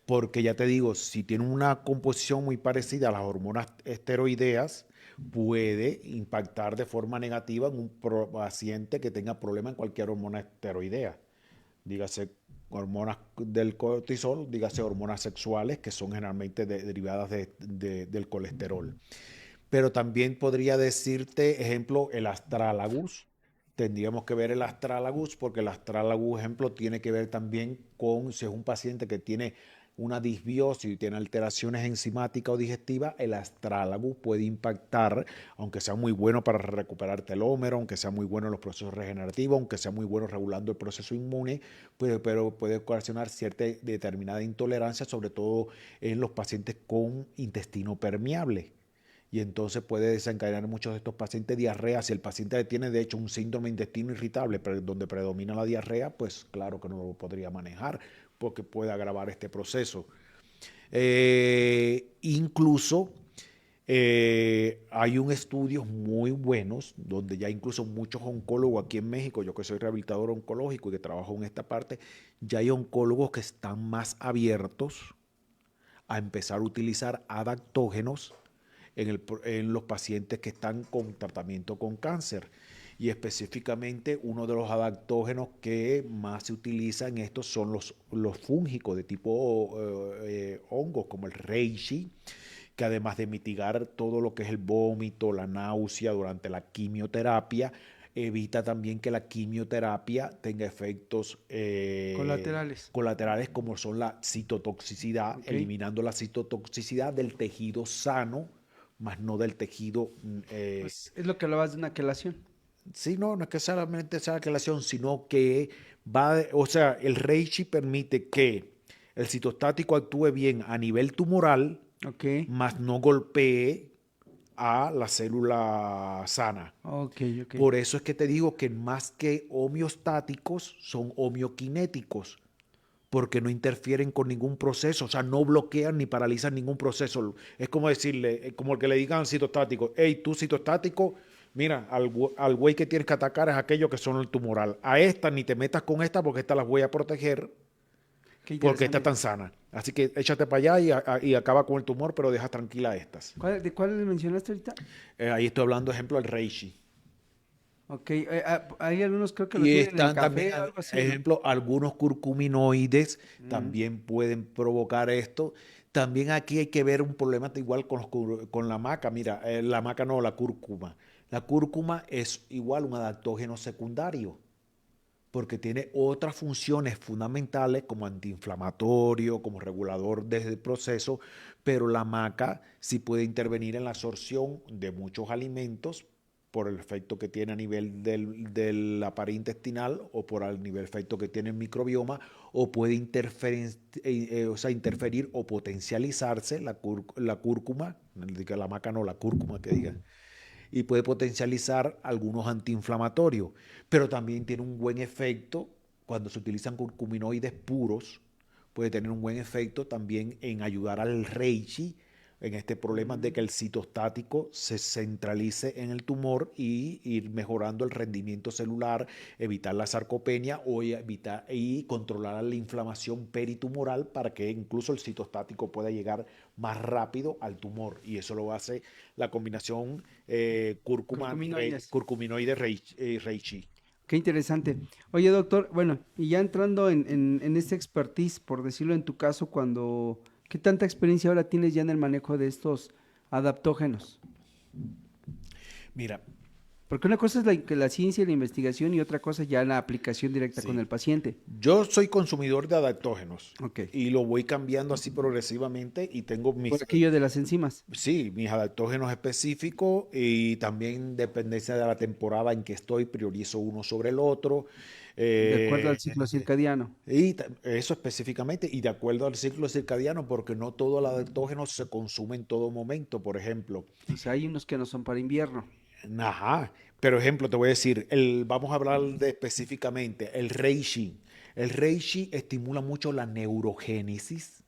porque ya te digo, si tiene una composición muy parecida a las hormonas esteroideas, puede impactar de forma negativa en un paciente que tenga problema en cualquier hormona esteroidea, dígase hormonas del cortisol, dígase hormonas sexuales que son generalmente derivadas del colesterol. Pero también podría decirte, ejemplo, el astragalus. Tendríamos que ver el astragalus porque el astragalus, ejemplo, tiene que ver también con si es un paciente que tiene una disbiosis y tiene alteraciones enzimáticas o digestivas, el astragalus puede impactar, aunque sea muy bueno para recuperar telómero, aunque sea muy bueno en los procesos regenerativos, aunque sea muy bueno regulando el proceso inmune, pero puede ocasionar cierta determinada intolerancia, sobre todo en los pacientes con intestino permeable. Y entonces puede desencadenar en muchos de estos pacientes diarrea. Si el paciente tiene de hecho un síndrome de intestino irritable donde predomina la diarrea, pues claro que no lo podría manejar porque puede agravar este proceso. Incluso hay un estudios muy buenos donde ya incluso muchos oncólogos aquí en México, yo que soy rehabilitador oncológico y que trabajo en esta parte, ya hay oncólogos que están más abiertos a empezar a utilizar adaptógenos en los pacientes que están con tratamiento con cáncer. Y específicamente uno de los adaptógenos que más se utiliza en estos son los fúngicos de tipo hongos, como el reishi, que además de mitigar todo lo que es el vómito, la náusea durante la quimioterapia, evita también que la quimioterapia tenga efectos Colaterales. colaterales como son la citotoxicidad, Ok. eliminando la citotoxicidad del tejido sano, más no del tejido. Pues es lo que hablabas de una quelación. Sí, no, no es que solamente sea la relación, sino que o sea, el reishi permite que el citostático actúe bien a nivel tumoral, Ok, más no golpee a la célula sana. ok, ok. Por eso es que te digo que más que homeostáticos son homeoquinéticos, porque no interfieren con ningún proceso, o sea, no bloquean ni paralizan ningún proceso. Es como decirle, como el que le digan al citostático, hey, tú citostático, mira, al güey que tienes que atacar es aquello que son el tumoral. A esta ni te metas con esta porque esta las voy a proteger Qué porque está interesante. tan sana. Así que échate para allá y acaba con el tumor, pero deja tranquila a estas. ¿De cuál mencionaste ahorita? Ahí estoy hablando, ejemplo, del reishi. Ok, hay algunos creo que lo Y tienen en están también, café o algo así, ¿no? ejemplo, algunos curcuminoides Mm, también pueden provocar esto. También aquí hay que ver un problema igual con la maca. Mira, la maca no, la cúrcuma. La cúrcuma es igual un adaptógeno secundario porque tiene otras funciones fundamentales como antiinflamatorio, como regulador del proceso, pero la maca sí puede intervenir en la absorción de muchos alimentos por el efecto que tiene a nivel de la pared intestinal o por el nivel efecto que tiene el microbioma, o puede o sea, interferir o potencializarse la cúrcuma, la maca no, la cúrcuma que diga, y puede potencializar algunos antiinflamatorios, pero también tiene un buen efecto cuando se utilizan curcuminoides puros, puede tener un buen efecto también en ayudar al reishi en este problema de que mm. el citostático se centralice en el tumor y ir mejorando el rendimiento celular, evitar la sarcopenia o evitar y controlar la inflamación peritumoral para que incluso el citostático pueda llegar más rápido al tumor. Y eso lo hace la combinación Curcuminoides. curcuminoide reishi. Qué interesante. Oye, doctor, bueno, y ya entrando en este expertise, por decirlo en tu caso, ¿qué tanta experiencia ahora tienes ya en el manejo de estos adaptógenos? Mira, Porque una cosa es la ciencia y la investigación y otra cosa ya la aplicación directa con sí, el paciente. yo soy consumidor de adaptógenos Ok. y lo voy cambiando así progresivamente y tengo Por aquello de las enzimas. sí, mis adaptógenos específicos y también dependencia de la temporada en que estoy, priorizo uno sobre el otro. De acuerdo al Eh, ciclo circadiano. eso específicamente, y de acuerdo al ciclo circadiano, porque no todo el adaptógeno se consume en todo momento. Por ejemplo, O sea, hay unos que no son para invierno. ajá, pero ejemplo, te voy a decir, vamos a hablar de específicamente el reishi. El reishi estimula mucho la neurogénesis,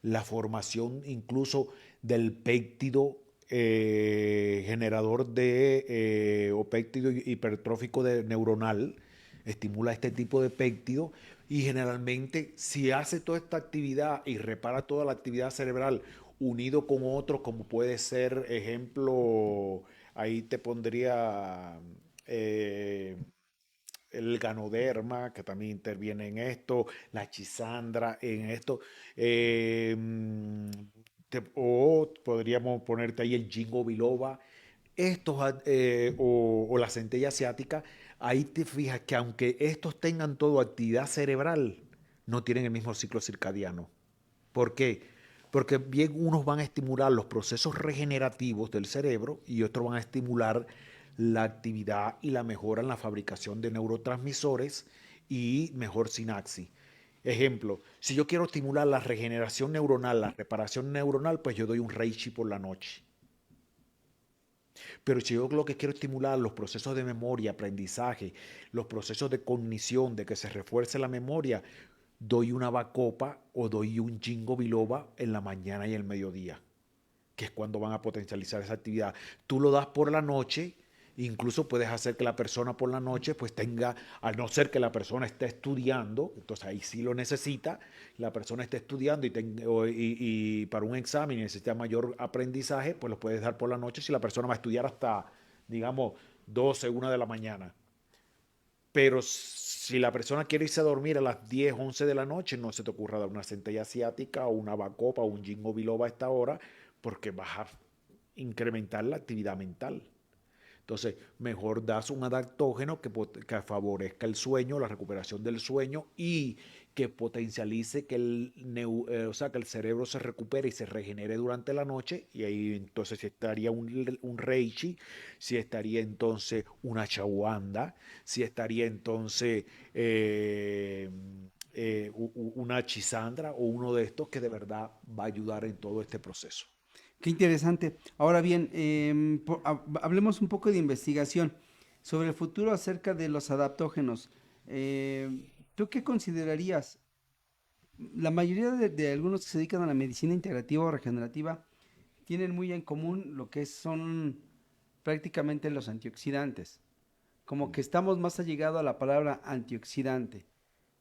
la formación incluso del péptido generador o péptido hipertrófico neuronal, estimula este tipo de péptido y generalmente si hace toda esta actividad y repara toda la actividad cerebral unido con otros como puede ser, ejemplo, ahí te pondría eh, el ganoderma, que también interviene en esto, la chisandra en esto, eh, o podríamos ponerte ahí el jingo biloba, o la centella asiática, ahí te fijas que aunque estos tengan todo actividad cerebral, no tienen el mismo ciclo circadiano. ¿Por qué? Porque bien unos van a estimular los procesos regenerativos del cerebro y otros van a estimular la actividad y la mejora en la fabricación de neurotransmisores y mejor sinapsis. Ejemplo, si yo quiero estimular la regeneración neuronal, la reparación neuronal, pues yo doy un reishi por la noche. Pero si yo lo que quiero estimular los procesos de memoria, aprendizaje, los procesos de cognición, de que se refuerce la memoria, doy una bacopa o doy un jingo biloba en la mañana y el mediodía, que es cuando van a potencializar esa actividad. Tú lo das por la noche, incluso puedes hacer que la persona por la noche pues tenga, al no ser que la persona esté estudiando, entonces ahí sí lo necesita, la persona esté estudiando y para un examen necesita mayor aprendizaje, pues lo puedes dar por la noche si la persona va a estudiar hasta, digamos, 12, 1 de la mañana. Pero si la persona quiere irse a dormir a las 10, 11 de la noche, no se te ocurra dar una centella asiática o una bacopa o un jingo biloba a esta hora, porque vas a incrementar la actividad mental. Entonces, mejor das un adaptógeno que favorezca el sueño, la recuperación del sueño y que potencialice o sea, que el cerebro se recupere y se regenere durante la noche. Y ahí entonces si estaría un reishi, si estaría entonces una chawanda, si estaría entonces una chisandra o uno de estos que de verdad va a ayudar en todo este proceso. Qué interesante. Ahora bien, hablemos un poco de investigación sobre el futuro acerca de los adaptógenos. ¿Tú qué considerarías? La mayoría de algunos que se dedican a la medicina integrativa o regenerativa tienen muy en común lo que son prácticamente los antioxidantes. Como que estamos más allegados a la palabra antioxidante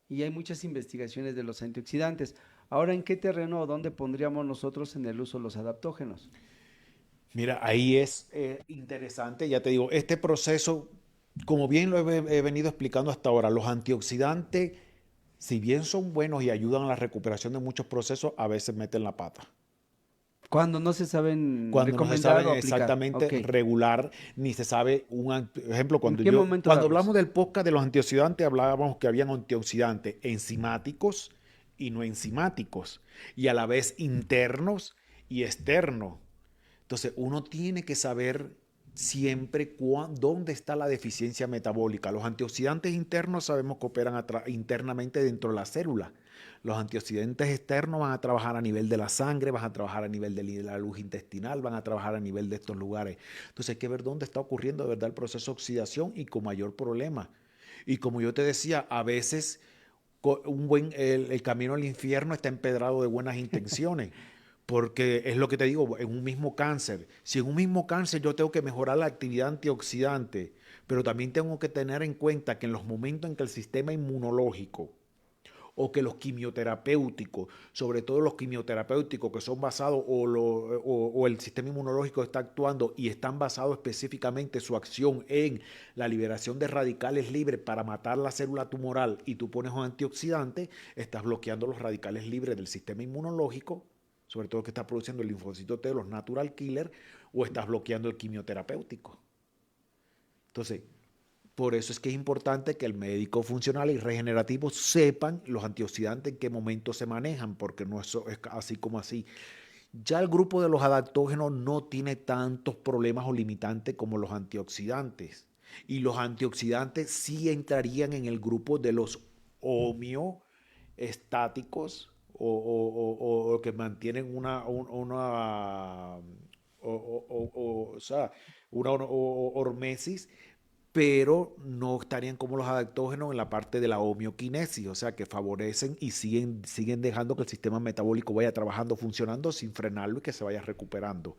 y hay muchas investigaciones de los antioxidantes. Ahora, ¿en qué terreno o dónde pondríamos nosotros en el uso los adaptógenos? Mira, ahí es interesante, ya te digo, este proceso, como bien he venido explicando hasta ahora, los antioxidantes, si bien son buenos y ayudan a la recuperación de muchos procesos, a veces meten la pata. Cuando no se saben Cuando no se recomendar o sabe aplicar. exactamente Ok. regular, ni se sabe ejemplo, ¿En qué momento cuando darlos? hablamos del podcast de los antioxidantes, hablábamos que habían antioxidantes enzimáticos y no enzimáticos, y a la vez internos y externos. Entonces, uno tiene que saber siempre dónde está la deficiencia metabólica. Los antioxidantes internos sabemos que operan internamente dentro de la célula. Los antioxidantes externos van a trabajar a nivel de la sangre, van a trabajar a nivel de la luz intestinal, van a trabajar a nivel de estos lugares. Entonces hay que ver dónde está ocurriendo de verdad el proceso de oxidación y con mayor problema. Y como yo te decía, a veces el camino al infierno está empedrado de buenas intenciones. Porque es lo que te digo, en un mismo cáncer. Si en un mismo cáncer yo tengo que mejorar la actividad antioxidante, pero también tengo que tener en cuenta que en los momentos en que el sistema inmunológico o que los quimioterapéuticos, sobre todo los quimioterapéuticos que son basados o el sistema inmunológico está actuando y están basados específicamente su acción en la liberación de radicales libres para matar la célula tumoral y tú pones un antioxidante, estás bloqueando los radicales libres del sistema inmunológico, sobre todo que está produciendo el linfocito T, los natural killer, o estás bloqueando el quimioterapéutico. Entonces, por eso es que es importante que el médico funcional y regenerativo sepan los antioxidantes en qué momento se manejan, porque no es así como así. Ya el grupo de los adaptógenos no tiene tantos problemas o limitantes como los antioxidantes. Y los antioxidantes sí entrarían en el grupo de los homeostáticos o que mantienen o sea, una hormesis, pero no estarían como los adaptógenos en la parte de la homeoquinesis, o sea, que favorecen y siguen dejando que el sistema metabólico vaya trabajando, funcionando sin frenarlo y que se vaya recuperando.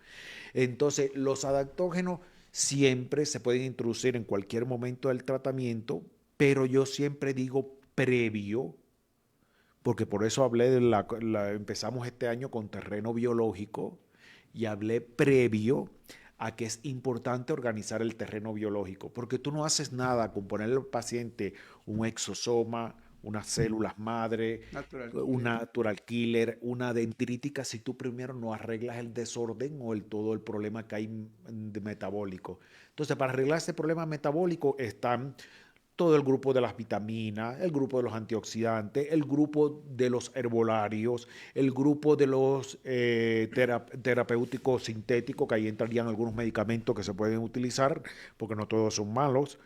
Entonces, los adaptógenos siempre se pueden introducir en cualquier momento del tratamiento, pero yo siempre digo previo, porque por eso hablé empezamos este año con terreno biológico y hablé previo a que es importante organizar el terreno biológico, porque tú no haces nada con ponerle al paciente un exosoma, unas células madre, Natural un killer. natural killer, una dendrítica, si tú primero no arreglas el desorden o todo el problema que hay metabólico. Entonces, para arreglar ese problema metabólico están todo el grupo de las vitaminas, el grupo de los antioxidantes, el grupo de los herbolarios, el grupo de los terapéuticos sintéticos, que ahí entrarían algunos medicamentos que se pueden utilizar, porque no todos son malos,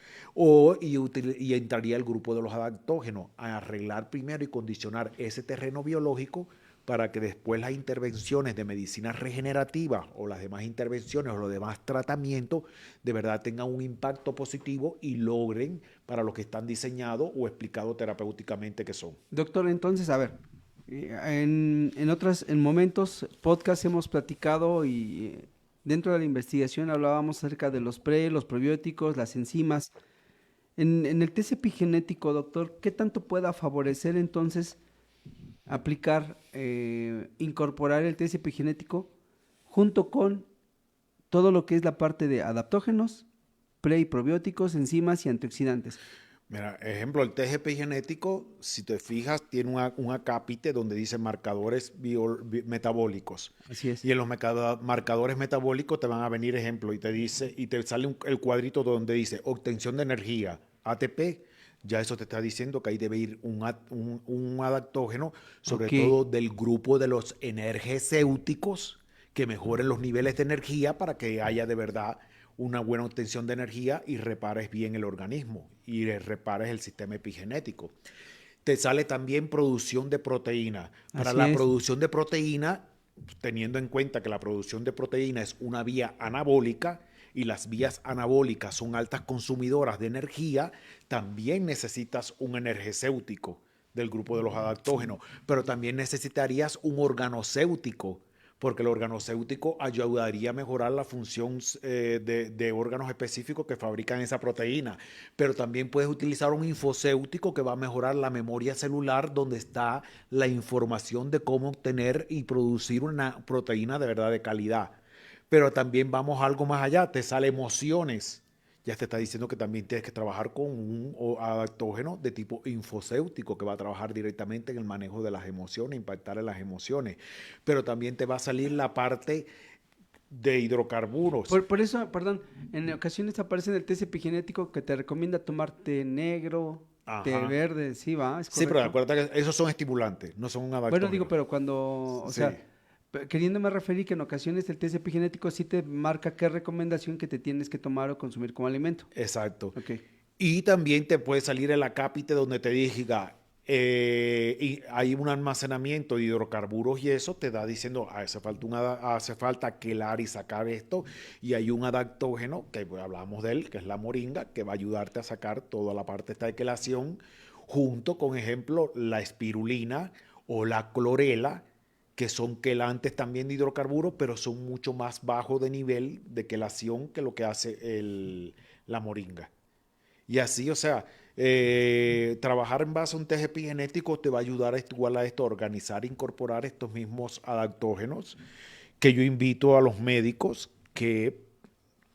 y entraría el grupo de los adaptógenos, a arreglar primero y condicionar ese terreno biológico para que después las intervenciones de medicina regenerativa o las demás intervenciones o los demás tratamientos de verdad tengan un impacto positivo y logren para lo que están diseñados o explicados terapéuticamente que son. Doctor, entonces, a ver, en momentos, podcast hemos platicado y dentro de la investigación hablábamos acerca de los probióticos, las enzimas. En el test epigenético, doctor, ¿qué tanto pueda favorecer entonces aplicar, incorporar el test epigenético junto con todo lo que es la parte de adaptógenos, pre y probióticos, enzimas y antioxidantes? Mira, ejemplo, el test epigenético, si te fijas, tiene un acápite donde dice marcadores metabólicos. Así es. Y en los marcadores metabólicos te van a venir ejemplo y te dice, y te sale el cuadrito donde dice obtención de energía, ATP. Ya eso te está diciendo que ahí debe ir un adaptógeno, sobre Ok. todo del grupo de los energéuticos, que mejoren los niveles de energía para que haya de verdad una buena obtención de energía y repares bien el organismo y repares el sistema epigenético. Te sale también producción de proteína. Para Así la es. producción de proteína, teniendo en cuenta que la producción de proteína es una vía anabólica y las vías anabólicas son altas consumidoras de energía, también necesitas un energéutico del grupo de los adaptógenos, pero también necesitarías un organocéutico, porque el organocéutico ayudaría a mejorar la función de órganos específicos que fabrican esa proteína. Pero también puedes utilizar un infocéutico que va a mejorar la memoria celular, donde está la información de cómo obtener y producir una proteína de verdad de calidad. Pero también vamos algo más allá, te sale emociones. Ya te está diciendo que también tienes que trabajar con un adaptógeno de tipo infocéutico que va a trabajar directamente en el manejo de las emociones, impactar en las emociones. Pero también te va a salir la parte de hidrocarburos. Por eso, perdón, en ocasiones aparece en el test epigenético que te recomienda tomar té negro, té Ajá. verde, sí, va, es Sí, pero correcto. acuérdate que esos son estimulantes, no son un Bueno, digo, adaptógeno. pero cuando, o Sí, sea, queriéndome referir que en ocasiones el test epigenético sí te marca qué recomendación que te tienes que tomar o consumir como alimento. exacto. Ok. Y también te puede salir el acápite donde te diga, y hay un almacenamiento de hidrocarburos y eso te da diciendo, hace falta quelar y sacar esto. Y hay un adaptógeno, que pues, hablamos de él, que es la moringa, que va a ayudarte a sacar toda la parte esta de quelación, junto con, ejemplo, la espirulina o la clorela, que son quelantes también de hidrocarburos, pero son mucho más bajos de nivel de quelación que lo que hace la moringa. Y así, o sea, trabajar en base a un test epigenético te va a ayudar igual a esto, a organizar e incorporar estos mismos adaptógenos, que yo invito a los médicos que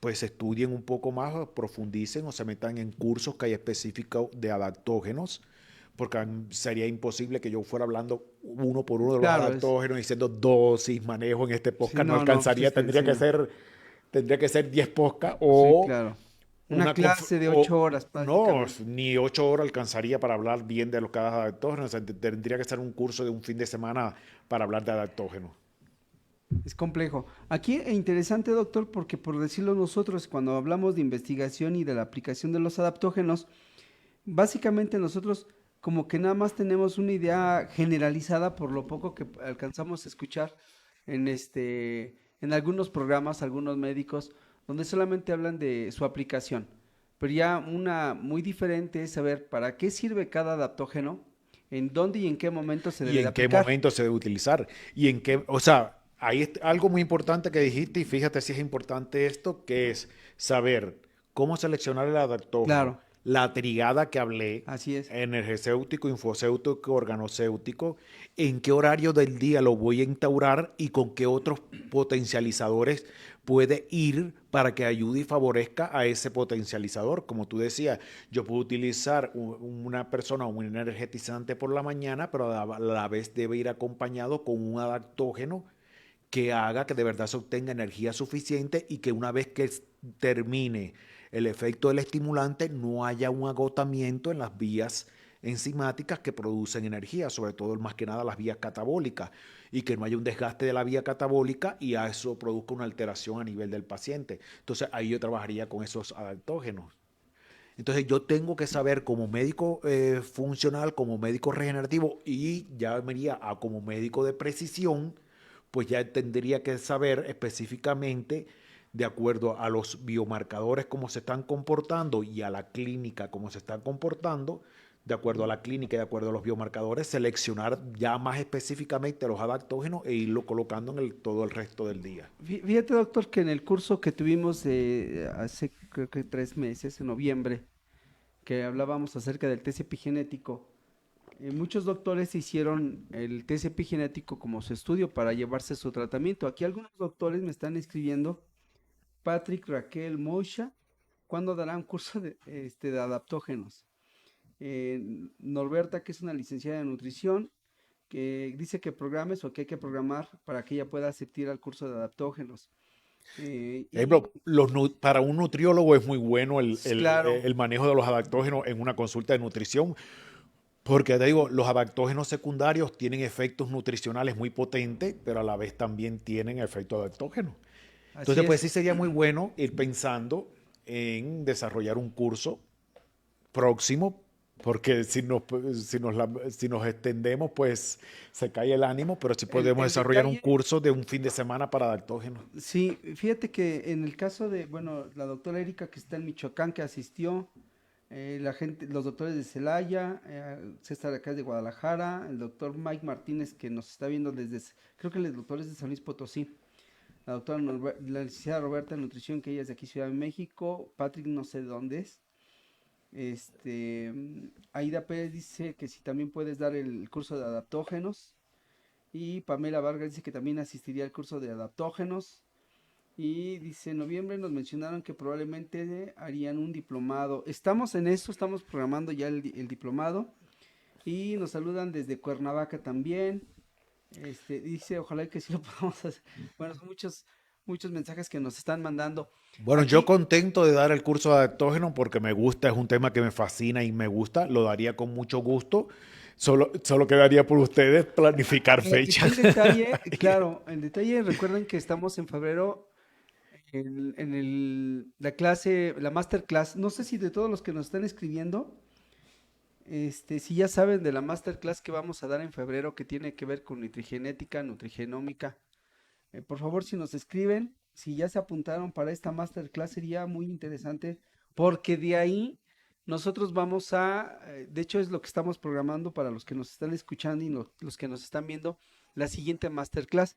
pues estudien un poco más, profundicen o se metan en cursos que hay específicos de adaptógenos, porque sería imposible que yo fuera hablando uno por uno de los Claro, es, adaptógenos, diciendo dosis, manejo en este sí, podcast, no no, no, pues alcanzaría, es que sí, tendría que ser 10 podcasts sí, o claro. Una una clase de 8 horas no, prácticamente. ni 8 horas alcanzaría para hablar bien de los cada adaptógeno. O sea, tendría que ser un curso de un fin de semana para hablar de adaptógenos. Es complejo. Aquí es interesante, doctor, porque por decirlo nosotros, cuando hablamos de investigación y de la aplicación de los adaptógenos, básicamente nosotros como que nada más tenemos una idea generalizada por lo poco que alcanzamos a escuchar en algunos programas, algunos médicos, donde solamente hablan de su aplicación. Pero ya una muy diferente es saber para qué sirve cada adaptógeno, en dónde y en qué momento se Y debe de en qué aplicar. momento se debe utilizar. Y en qué, o sea, hay algo muy importante que dijiste, y fíjate si es importante esto, que es saber cómo seleccionar el adaptógeno, Claro, la trigada que hablé, así es. energéutico, infocéutico, organocéutico, en qué horario del día lo voy a instaurar y con qué otros potencializadores puede ir para que ayude y favorezca a ese potencializador. Como tú decías, yo puedo utilizar una persona, un energetizante por la mañana, pero a la vez debe ir acompañado con un adaptógeno que haga que de verdad se obtenga energía suficiente y que una vez que termine el efecto del estimulante no haya un agotamiento en las vías enzimáticas que producen energía, sobre todo más que nada las vías catabólicas, y que no haya un desgaste de la vía catabólica y a eso produzca una alteración a nivel del paciente. Entonces ahí yo trabajaría con esos adaptógenos. Entonces yo tengo que saber como médico funcional, como médico regenerativo y ya me iría a como médico de precisión, pues ya tendría que saber específicamente de acuerdo a los biomarcadores cómo se están comportando y a la clínica cómo se están comportando, de acuerdo a la clínica y de acuerdo a los biomarcadores, seleccionar ya más específicamente los adaptógenos e irlo colocando en todo el resto del día. Fíjate, doctor, que en el curso que tuvimos hace creo que 3 meses, en noviembre, que hablábamos acerca del test epigenético, muchos doctores hicieron el test epigenético como su estudio para llevarse su tratamiento. Aquí algunos doctores me están escribiendo, Patrick, Raquel, Moisha, ¿cuándo dará un curso de adaptógenos? Norberta, que es una licenciada en nutrición, que dice que programes o que hay que programar para que ella pueda asistir al curso de adaptógenos. Y Ejemplo, para un nutriólogo es muy bueno claro, el manejo de los adaptógenos en una consulta de nutrición, porque te digo, los adaptógenos secundarios tienen efectos nutricionales muy potentes, pero a la vez también tienen efectos adaptógenos. así Entonces, pues es. sí sería muy bueno ir pensando en desarrollar un curso próximo, porque si nos extendemos, pues se cae el ánimo, pero sí El, podemos el desarrollar un detalle, curso de un fin de semana para adaptógenos. sí, fíjate que en el caso de, bueno, la doctora Erika que está en Michoacán, que asistió, la gente, los doctores de Celaya, César acá es de Guadalajara, el doctor Mike Martínez que nos está viendo creo que el doctor es de San Luis Potosí, la doctora la licenciada Roberta de Nutrición, que ella es de aquí Ciudad de México, Patrick no sé de dónde es, Aida Pérez dice que si también puedes dar el curso de adaptógenos, y Pamela Vargas dice que también asistiría al curso de adaptógenos, y dice, en noviembre nos mencionaron que probablemente harían un diplomado. Estamos en eso, estamos programando ya el diplomado. Y nos saludan desde Cuernavaca también. Dice, ojalá que sí lo podamos hacer. Bueno, son muchos mensajes que nos están mandando. Bueno, yo Aquí, contento de dar el curso de adaptógeno porque me gusta, es un tema que me fascina y me gusta, lo daría con mucho gusto. Solo quedaría por ustedes planificar aquí el fechas. detalle, claro, el detalle, recuerden que estamos en febrero la clase, la masterclass. No sé si de todos los que nos están escribiendo, si ya saben de la masterclass que vamos a dar en febrero que tiene que ver con nutrigenética, nutrigenómica. Por favor, si nos escriben, si ya se apuntaron para esta masterclass, sería muy interesante, porque de ahí nosotros de hecho es lo que estamos programando para los que nos están escuchando y los que nos están viendo, la siguiente masterclass.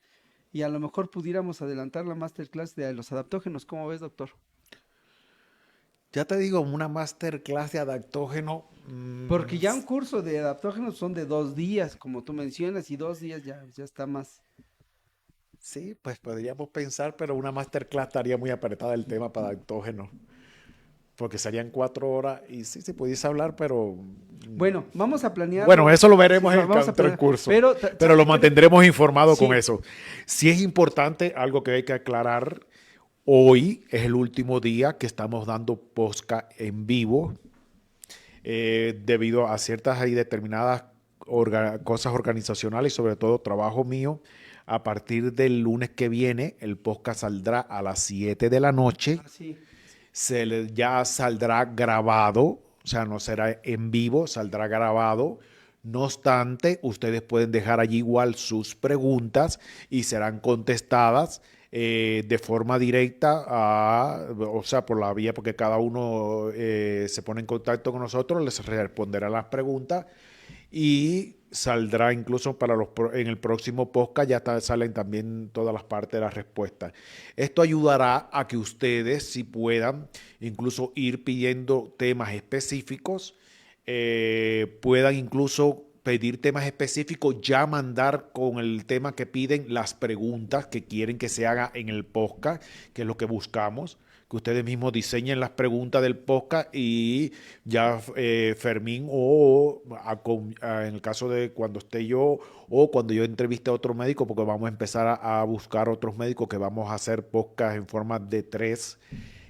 Y a lo mejor pudiéramos adelantar la masterclass de los adaptógenos. ¿Cómo ves, doctor? Ya te digo, una masterclass de adaptógeno. Porque ya un curso de adaptógenos son de 2 días, como tú mencionas, y 2 días ya está más. Sí, pues podríamos pensar, pero una masterclass estaría muy apretada el tema para adaptógeno. Porque serían 4 horas y sí, se pudiese hablar, pero Bueno, vamos a bueno, planearlo. eso lo Sí, veremos en vamos a el planear. transcurso, Pero, pero lo mantendremos informado con sí, eso. Si es importante, algo que hay que aclarar, hoy es el último día que estamos dando podcast en vivo debido a ciertas y determinadas cosas organizacionales y sobre todo trabajo mío. A partir del lunes que viene, el podcast saldrá a las 7 de la noche. Así. Ya saldrá grabado, o sea, no será en vivo, saldrá grabado. No obstante, ustedes pueden dejar allí igual sus preguntas y serán contestadas de forma directa, o sea, por la vía, porque cada uno se pone en contacto con nosotros, les responderá las preguntas y saldrá incluso en el próximo podcast, salen también todas las partes de las respuestas. Esto ayudará a que ustedes, si puedan, incluso ir pidiendo temas específicos, puedan incluso pedir temas específicos, ya mandar con el tema que piden las preguntas que quieren que se haga en el podcast, que es lo que buscamos, que ustedes mismos diseñen las preguntas del podcast y ya Fermín en el caso de cuando esté yo o cuando yo entreviste a otro médico, porque vamos a empezar a buscar otros médicos que vamos a hacer podcast en forma de 3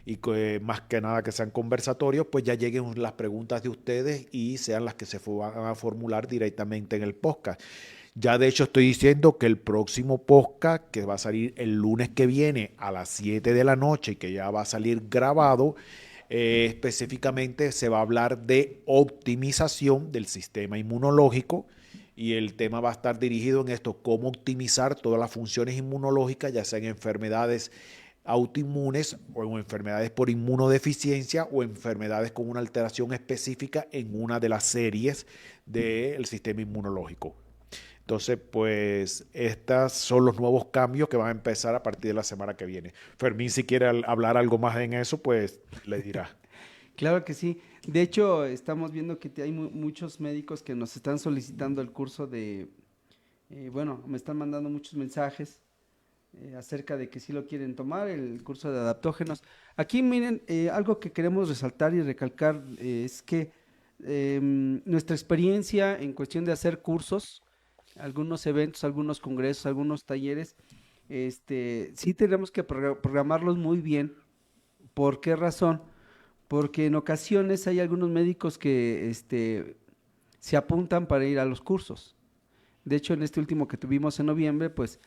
y que más que nada que sean conversatorios, pues ya lleguen las preguntas de ustedes y sean las que se van a formular directamente en el podcast. Ya de hecho estoy diciendo que el próximo podcast, que va a salir el lunes que viene a las 7 de la noche y que ya va a salir grabado, específicamente se va a hablar de optimización del sistema inmunológico y el tema va a estar dirigido en esto, cómo optimizar todas las funciones inmunológicas, ya sean enfermedades autoinmunes o en enfermedades por inmunodeficiencia o enfermedades con una alteración específica en una de las series del sistema inmunológico. Entonces, pues, estos son los nuevos cambios que van a empezar a partir de la semana que viene. Fermín, si quiere hablar algo más en eso, pues le dirá. Claro que sí. De hecho, estamos viendo que hay muchos médicos que nos están solicitando el curso de, bueno, me están mandando muchos mensajes acerca de que sí lo quieren tomar, el curso de adaptógenos. Aquí miren, algo que queremos resaltar y recalcar es que nuestra experiencia en cuestión de hacer cursos, algunos eventos, algunos congresos, algunos talleres, sí tenemos que programarlos muy bien. ¿Por qué razón? Porque en ocasiones hay algunos médicos que se apuntan para ir a los cursos. De hecho, en este último que tuvimos en noviembre, pues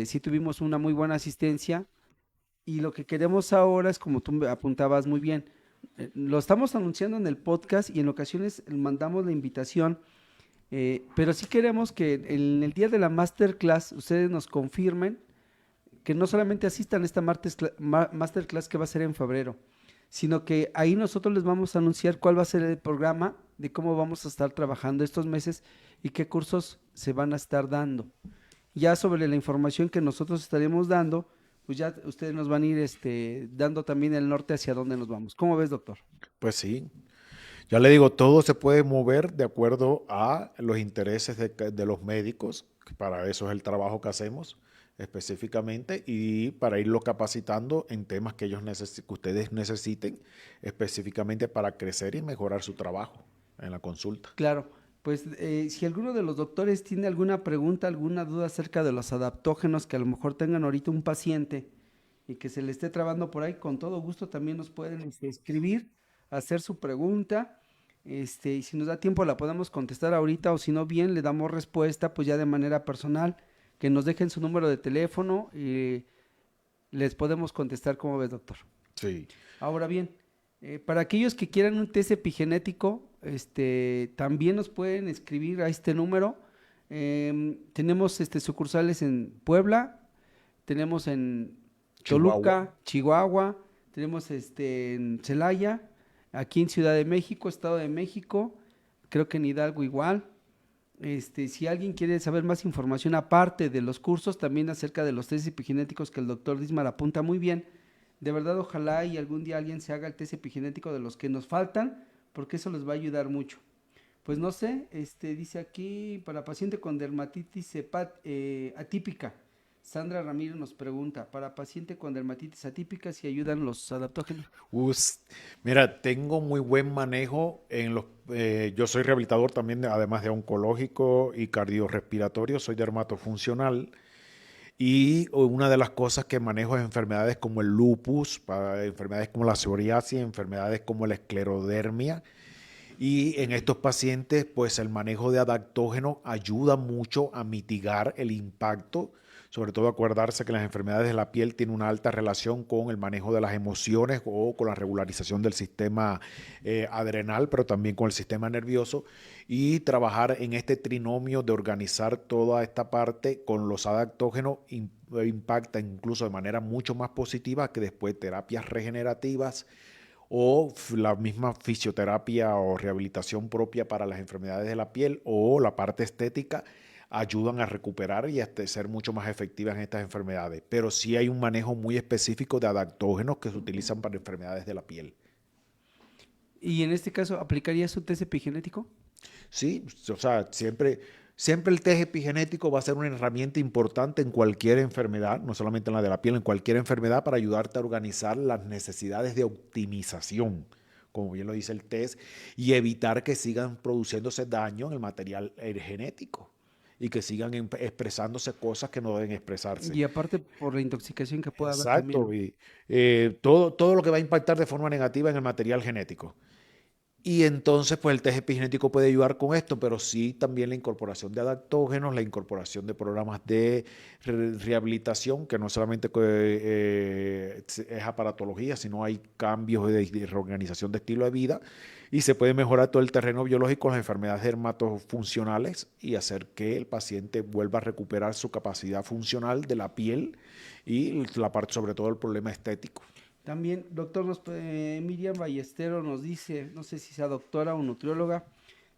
sí tuvimos una muy buena asistencia y lo que queremos ahora es, como tú me apuntabas muy bien, lo estamos anunciando en el podcast y en ocasiones mandamos la invitación, pero sí queremos que en el día de la masterclass ustedes nos confirmen que no solamente asistan a esta masterclass que va a ser en febrero, sino que ahí nosotros les vamos a anunciar cuál va a ser el programa de cómo vamos a estar trabajando estos meses y qué cursos se van a estar dando. Ya sobre la información que nosotros estaremos dando, pues ya ustedes nos van a ir dando también el norte hacia dónde nos vamos. ¿Cómo ves, doctor? Pues sí, ya le digo, todo se puede mover de acuerdo a los intereses de los médicos, que para eso es el trabajo que hacemos específicamente y para irlo capacitando en temas que que ustedes necesiten específicamente para crecer y mejorar su trabajo en la consulta. Claro, pues si alguno de los doctores tiene alguna pregunta, alguna duda acerca de los adaptógenos que a lo mejor tengan ahorita un paciente y que se le esté trabando por ahí, con todo gusto también nos pueden escribir, hacer su pregunta, y si nos da tiempo la podemos contestar ahorita o si no bien le damos respuesta pues ya de manera personal, que nos dejen su número de teléfono y les podemos contestar. ¿Cómo ves, doctor? Sí. Ahora bien, para aquellos que quieran un test epigenético, también nos pueden escribir a este número. Tenemos sucursales en Puebla, tenemos en Toluca, Chihuahua, tenemos en Celaya, aquí en Ciudad de México, Estado de México, creo que en Hidalgo igual. Si alguien quiere saber más información aparte de los cursos, también acerca de los test epigenéticos que el doctor Dismar apunta muy bien, de verdad ojalá y algún día alguien se haga el test epigenético de los que nos faltan, porque eso les va a ayudar mucho. Pues no sé, dice aquí, para paciente con dermatitis atípica, Sandra Ramírez nos pregunta, para paciente con dermatitis atípica, si ayudan los adaptógenos. Mira, tengo muy buen manejo yo soy rehabilitador también, además de oncológico y cardiorrespiratorio, soy dermatofuncional. Y una de las cosas que manejo es enfermedades como el lupus, enfermedades como la psoriasis, enfermedades como la esclerodermia. Y en estos pacientes, pues el manejo de adaptógenos ayuda mucho a mitigar el impacto Sobre todo acordarse que las enfermedades de la piel tienen una alta relación con el manejo de las emociones o con la regularización del sistema adrenal, pero también con el sistema nervioso, y trabajar en este trinomio de organizar toda esta parte con los adaptógenos impacta incluso de manera mucho más positiva que después terapias regenerativas o la misma fisioterapia o rehabilitación propia para las enfermedades de la piel o la parte estética ayudan a recuperar y a ser mucho más efectivas en estas enfermedades. Pero sí hay un manejo muy específico de adaptógenos que se utilizan para enfermedades de la piel. Y en este caso, ¿aplicarías un test epigenético? Sí, o sea, siempre el test epigenético va a ser una herramienta importante en cualquier enfermedad, no solamente en la de la piel, en cualquier enfermedad para ayudarte a organizar las necesidades de optimización, como bien lo dice el test, y evitar que sigan produciéndose daño en el material genético y que sigan expresándose cosas que no deben expresarse. Y aparte por la intoxicación que pueda haber también, Exacto, ¿no? y todo lo que va a impactar de forma negativa en el material genético. Y entonces, pues el test epigenético puede ayudar con esto, pero sí también la incorporación de adaptógenos, la incorporación de programas de rehabilitación, que no solamente es aparatología, sino hay cambios de reorganización de estilo de vida y se puede mejorar todo el terreno biológico, las enfermedades dermatofuncionales y hacer que el paciente vuelva a recuperar su capacidad funcional de la piel y la parte, sobre todo, el problema estético. También, doctor, Miriam Ballestero nos dice, no sé si sea doctora o nutrióloga,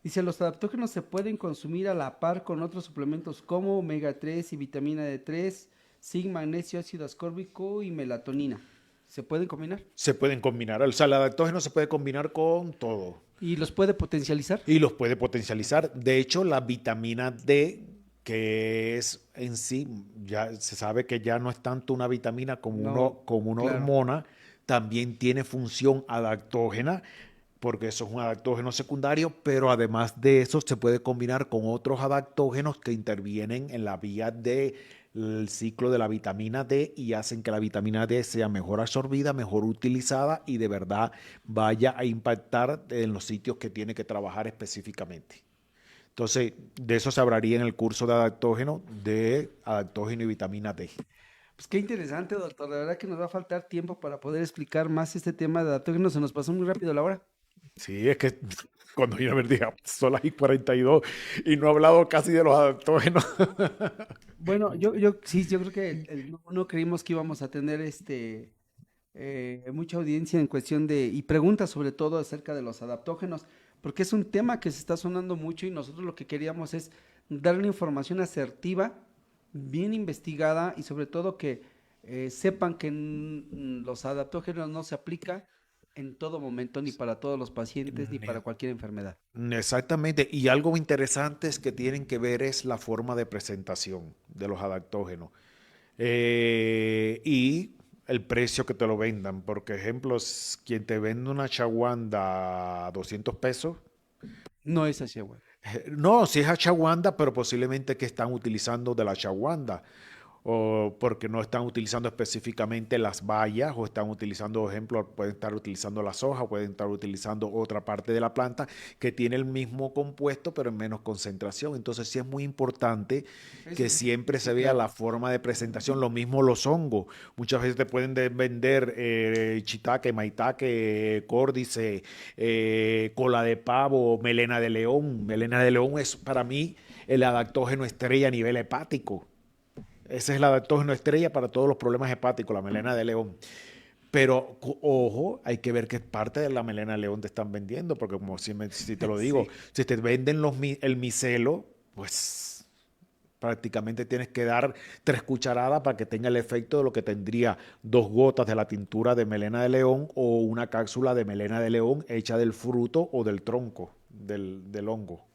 dice, los adaptógenos se pueden consumir a la par con otros suplementos como omega 3 y vitamina D3, zinc, magnesio, ácido ascórbico y melatonina. ¿Se pueden combinar? Se pueden combinar, o sea, el adaptógeno se puede combinar con todo ¿Y los puede potencializar? y los puede potencializar. De hecho, la vitamina D, que es en sí, ya se sabe que ya no es tanto una vitamina No, como una claro. hormona, también tiene función adaptógena, porque eso es un adaptógeno secundario, pero además de eso se puede combinar con otros adaptógenos que intervienen en la vía del ciclo de la vitamina D y hacen que la vitamina D sea mejor absorbida, mejor utilizada y de verdad vaya a impactar en los sitios que tiene que trabajar específicamente. Entonces, de eso se hablaría en el curso de adaptógeno y vitamina D. Pues qué interesante, doctor. De verdad que nos va a faltar tiempo para poder explicar más este tema de adaptógenos. Se nos pasó muy rápido la hora. Sí, es que cuando yo me dije, son las y 42 y no he hablado casi de los adaptógenos. Bueno, sí, yo creo que no creímos que íbamos a tener mucha audiencia en cuestión y preguntas sobre todo acerca de los adaptógenos, porque es un tema que se está sonando mucho y nosotros lo que queríamos es dar una información asertiva, bien investigada y sobre todo que sepan que los adaptógenos no se aplica en todo momento, ni para todos los pacientes, ni para cualquier enfermedad. Exactamente, y algo interesante es que tienen que ver es la forma de presentación de los adaptógenos y el precio que te lo vendan. Por ejemplo, quien te vende una chaguanda a 200 pesos, No es así, güey. no, si es achaguanda, pero posiblemente que están utilizando de la achaguanda, o porque no están utilizando específicamente las bayas, o están utilizando, por ejemplo, pueden estar utilizando las hojas, pueden estar utilizando otra parte de la planta que tiene el mismo compuesto, pero en menos concentración. Entonces sí es muy importante que siempre Sí, se vea claro. la forma de presentación. Lo mismo los hongos. Muchas veces te pueden vender shiitake, maitake, córdice, cola de pavo, melena de león. Melena de león es para mí el adaptógeno estrella a nivel hepático. Ese es el adaptógeno estrella para todos los problemas hepáticos, la melena de león. Pero, ojo, hay que ver qué parte de la melena de león te están vendiendo, porque como si te lo digo, Sí. si te venden el micelo, pues prácticamente tienes que dar 3 cucharadas para que tenga el efecto de lo que tendría 2 gotas de la tintura de melena de león o una cápsula de melena de león hecha del fruto o del tronco del hongo.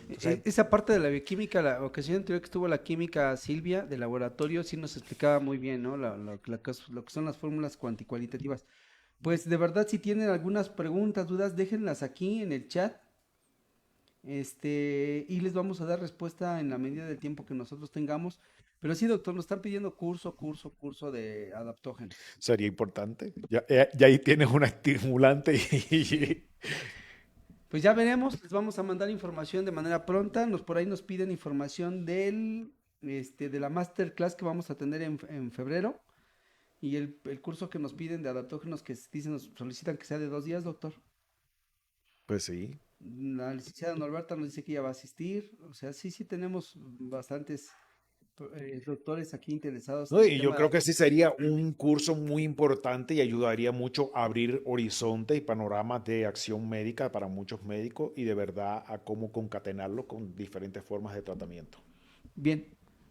Entonces, Esa parte de la bioquímica, la ocasión anterior que estuvo la química Silvia de laboratorio, sí nos explicaba muy bien, ¿no? Lo que son las fórmulas cuanticualitativas. Pues de verdad, si tienen algunas preguntas, dudas, déjenlas aquí en el chat, y les vamos a dar respuesta en la medida del tiempo que nosotros tengamos. Pero sí, doctor, nos están pidiendo curso de adaptógenos. sería importante. Ya ahí tienes una estimulante y, Pues ya veremos, les vamos a mandar información de manera pronta. Por ahí nos piden información del de la masterclass que vamos a tener en febrero y el curso que nos piden de adaptógenos que dicen, nos solicitan que sea de 2 días, doctor. Pues sí. La licenciada Norberta nos dice que ella va a asistir. O sea, sí, sí tenemos bastantes doctores aquí interesados en No, el y yo tema creo de... que sí sería un curso muy importante y ayudaría mucho a abrir horizontes y panoramas de acción médica para muchos médicos y de verdad a cómo concatenarlo con diferentes formas de tratamiento. Bien,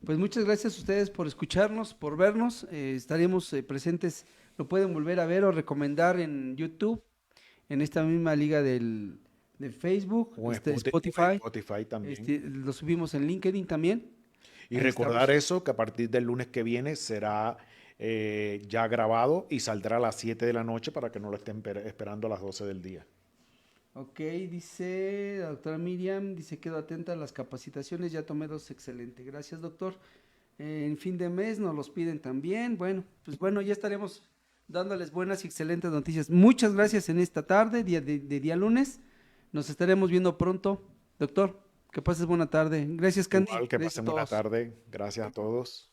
pues muchas gracias a ustedes por escucharnos, por vernos. Estaremos presentes, lo pueden volver a ver o recomendar en YouTube, en esta misma liga de Facebook, O en Spotify. Spotify también. Lo subimos en LinkedIn también. Y Ahí recordar estamos. eso, que a partir del lunes que viene será ya grabado y saldrá a las 7 de la noche para que no lo estén esperando a las 12 del día. Ok, dice la doctora Miriam, dice quedo atenta a las capacitaciones, ya tomé 2, excelente. Gracias, doctor. En fin de mes nos los piden también. Bueno, pues bueno, ya estaremos dándoles buenas y excelentes noticias. Muchas gracias en esta tarde, de día lunes. Nos estaremos viendo pronto. Doctor, que pases buena tarde. Gracias, Candy. Igual que Gracias a pasen buena todos. tarde. Gracias a todos.